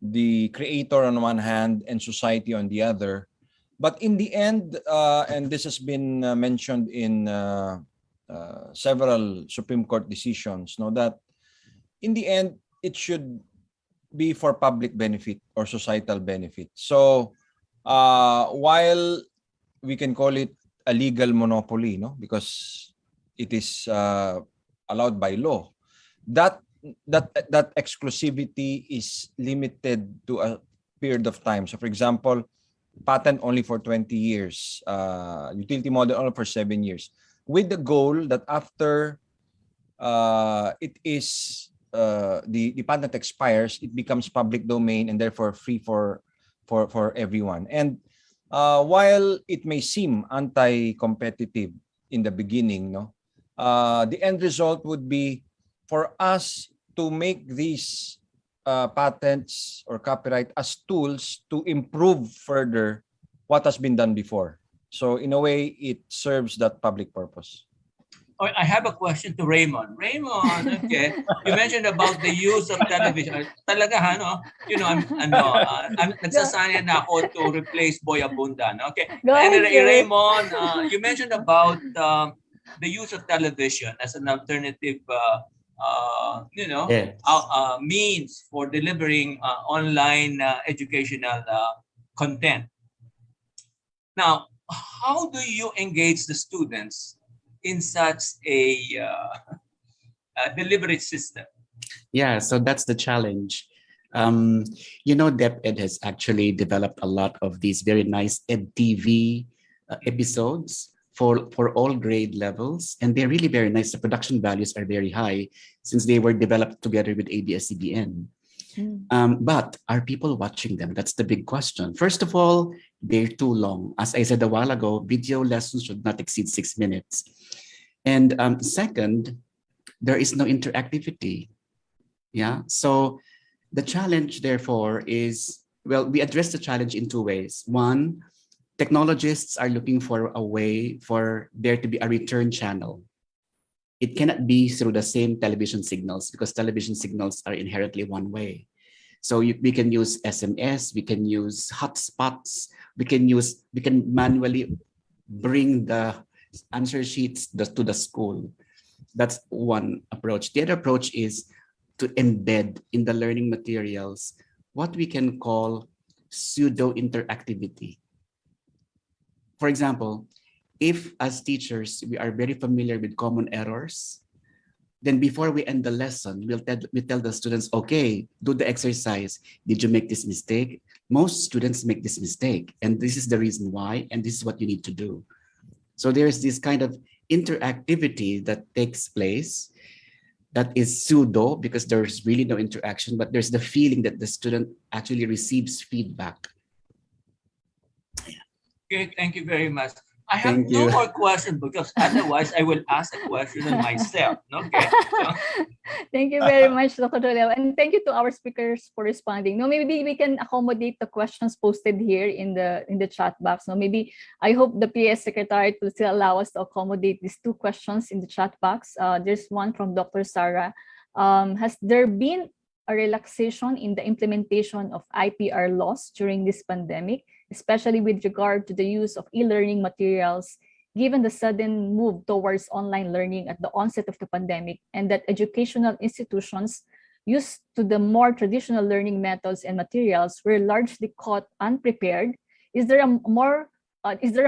the creator on one hand and society on the other. But in the end, and this has been mentioned in several Supreme Court decisions, that in the end, it should be for public benefit or societal benefit. So while we can call it a legal monopoly, because it is allowed by law, that exclusivity is limited to a period of time. So for example, patent only for 20 years, utility model only for 7 years, with the goal that after it is the patent expires, it becomes public domain and therefore free for everyone. And while it may seem anti-competitive in the beginning, the end result would be for us to make these patents or copyright as tools to improve further what has been done before. So in a way, it serves that public purpose.
I have a question to Raymond. Raymond, okay, you mentioned about the use of television. Talaga, I'm nagsasanay na ako to replace Boy Abunda. Okay,
Go ahead,
Raymond, you mentioned about the use of television as an alternative,
Yes.
means for delivering online educational content. Now, how do you engage the students in such a deliberate system?
Yeah, so that's the challenge. DepEd has actually developed a lot of these very nice EdTV episodes for all grade levels, and they're really very nice. The production values are very high since they were developed together with ABS-CBN. But are people watching them? That's the big question. First of all, they're too long. As I said a while ago, video lessons should not exceed 6 minutes. And second, there is no interactivity. Yeah. So the challenge, therefore, is, well, we address the challenge in two ways. One, technologists are looking for a way for there to be a return channel. It cannot be through the same television signals because television signals are inherently one way. So we can use SMS, we can use hotspots, we can manually bring the answer sheets to the school. That's one approach. The other approach is to embed in the learning materials what we can call pseudo interactivity. For example, if as teachers we are very familiar with common errors, then before we end the lesson, we tell the students, okay, do the exercise. Did you make this mistake? Most students make this mistake, and this is the reason why, and this is what you need to do. So there's this kind of interactivity that takes place that is pseudo because there's really no interaction, but there's the feeling that the student actually receives feedback.
Okay, thank you very much. I have
Thank
no
you.
more questions because otherwise I will ask a question on myself. Okay. So,
Thank you very much, Dr. Leo. And thank you to our speakers for responding. No, maybe we can accommodate the questions posted here in the chat box. No, maybe I hope the PS Secretariat will still allow us to accommodate these two questions in the chat box. There's one from Dr. Sarah. Has there been a relaxation in the implementation of IPR laws during this pandemic, especially with regard to the use of e-learning materials, given the sudden move towards online learning at the onset of the pandemic, and that educational institutions used to the more traditional learning methods and materials were largely caught unprepared? Is there a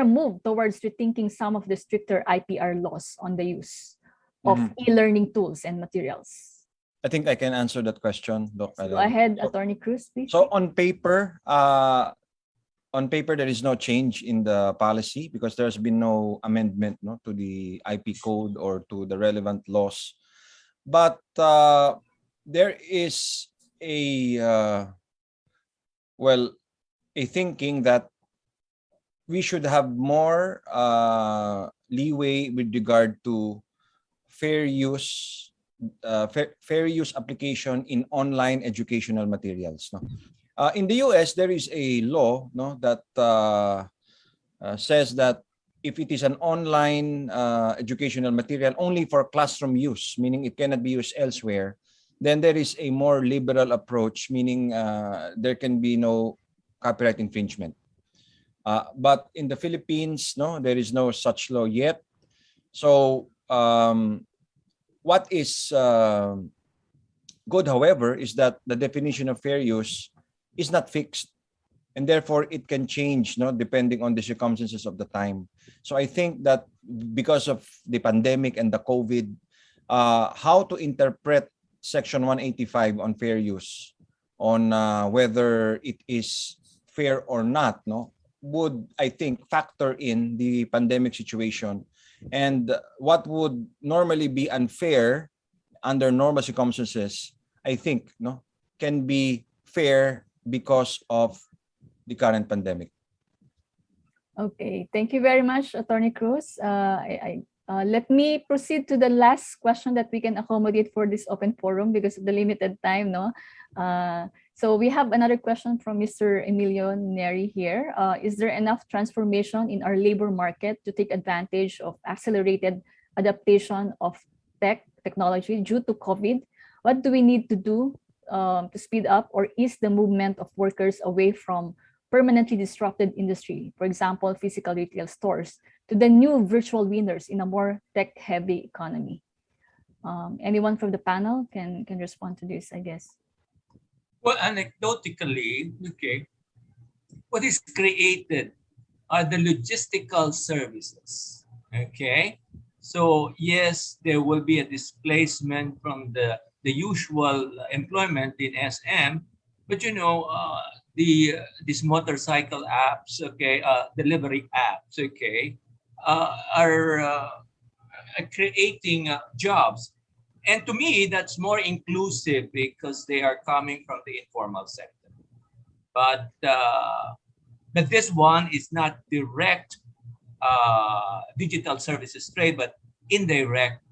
move towards rethinking some of the stricter IPR laws on the use of e-learning tools and materials?
I think I can answer that question, Doc.
Go ahead, Attorney Cruz, please.
So on paper, there is no change in the policy because there's been no amendment to the IP code or to the relevant laws. But there is a thinking that we should have more leeway with regard to fair use application in online educational materials. In the US, there is a law that says that if it is an online educational material only for classroom use, meaning it cannot be used elsewhere, then there is a more liberal approach, meaning there can be no copyright infringement. But in the Philippines, there is no such law yet. So what is good, however, is that the definition of fair use is not fixed, and therefore it can change depending on the circumstances of the time. So I think that because of the pandemic and the COVID, how to interpret Section 185 on fair use, on whether it is fair or not, would, I think, factor in the pandemic situation. And what would normally be unfair under normal circumstances, I think, can be fair because of the current pandemic.
Okay, thank you very much, Attorney Cruz. Let me proceed to the last question that we can accommodate for this open forum because of the limited time. So we have another question from Mr. Emilio Neri here. Is there enough transformation in our labor market to take advantage of accelerated adaptation of technology due to COVID? What do we need to do to speed up or ease the movement of workers away from permanently disrupted industry, for example, physical retail stores, to the new virtual winners in a more tech-heavy economy? Anyone from the panel can respond to this, I guess.
well, anecdotally, okay, what is created are the logistical services. Okay, so yes, there will be a displacement from the usual employment in SM, but these motorcycle apps, okay, delivery apps, okay, are creating jobs. And to me, that's more inclusive because they are coming from the informal sector. But this one is not direct digital services trade, but indirect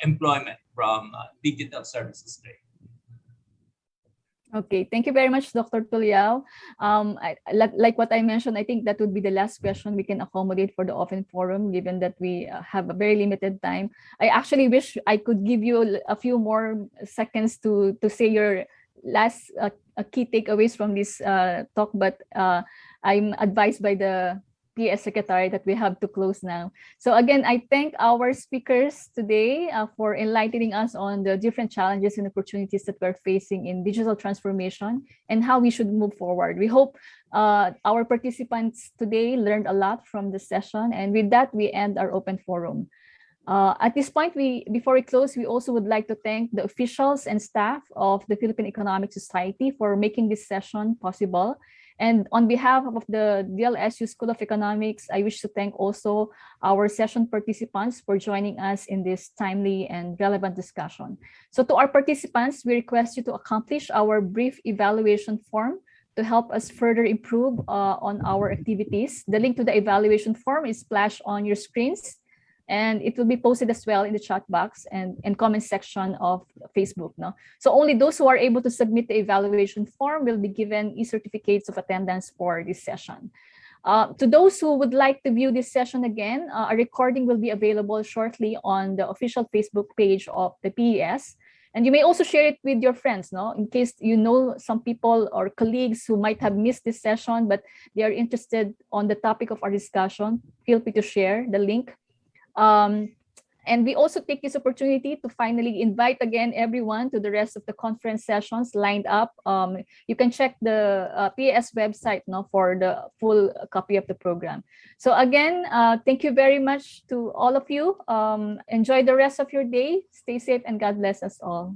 employment from digital services trade.
Okay, thank you very much, Dr. Tuliao. Like what I mentioned, I think that would be the last question we can accommodate for the open forum, given that we have a very limited time. I actually wish I could give you a few more seconds to say your last key takeaways from this talk, but I'm advised by the PS Secretary that we have to close now. So again, I thank our speakers today for enlightening us on the different challenges and opportunities that we're facing in digital transformation and how we should move forward. We hope our participants today learned a lot from the session. And with that, we end our open forum. At this point, before we close, we also would like to thank the officials and staff of the Philippine Economic Society for making this session possible. And on behalf of the DLSU School of Economics, I wish to thank also our session participants for joining us in this timely and relevant discussion. So to our participants, we request you to accomplish our brief evaluation form to help us further improve on our activities. The link to the evaluation form is splashed on your screens, and it will be posted as well in the chat box and comment section of Facebook. No? So only those who are able to submit the evaluation form will be given e-certificates of attendance for this session. To those who would like to view this session again, a recording will be available shortly on the official Facebook page of the PES. And you may also share it with your friends, no? In case you know some people or colleagues who might have missed this session, but they are interested on the topic of our discussion, feel free to share the link. And we also take this opportunity to finally invite again everyone to the rest of the conference sessions lined up. You can check the PAS website for the full copy of the program. So again, thank you very much to all of you. Enjoy the rest of your day. Stay safe and God bless us all.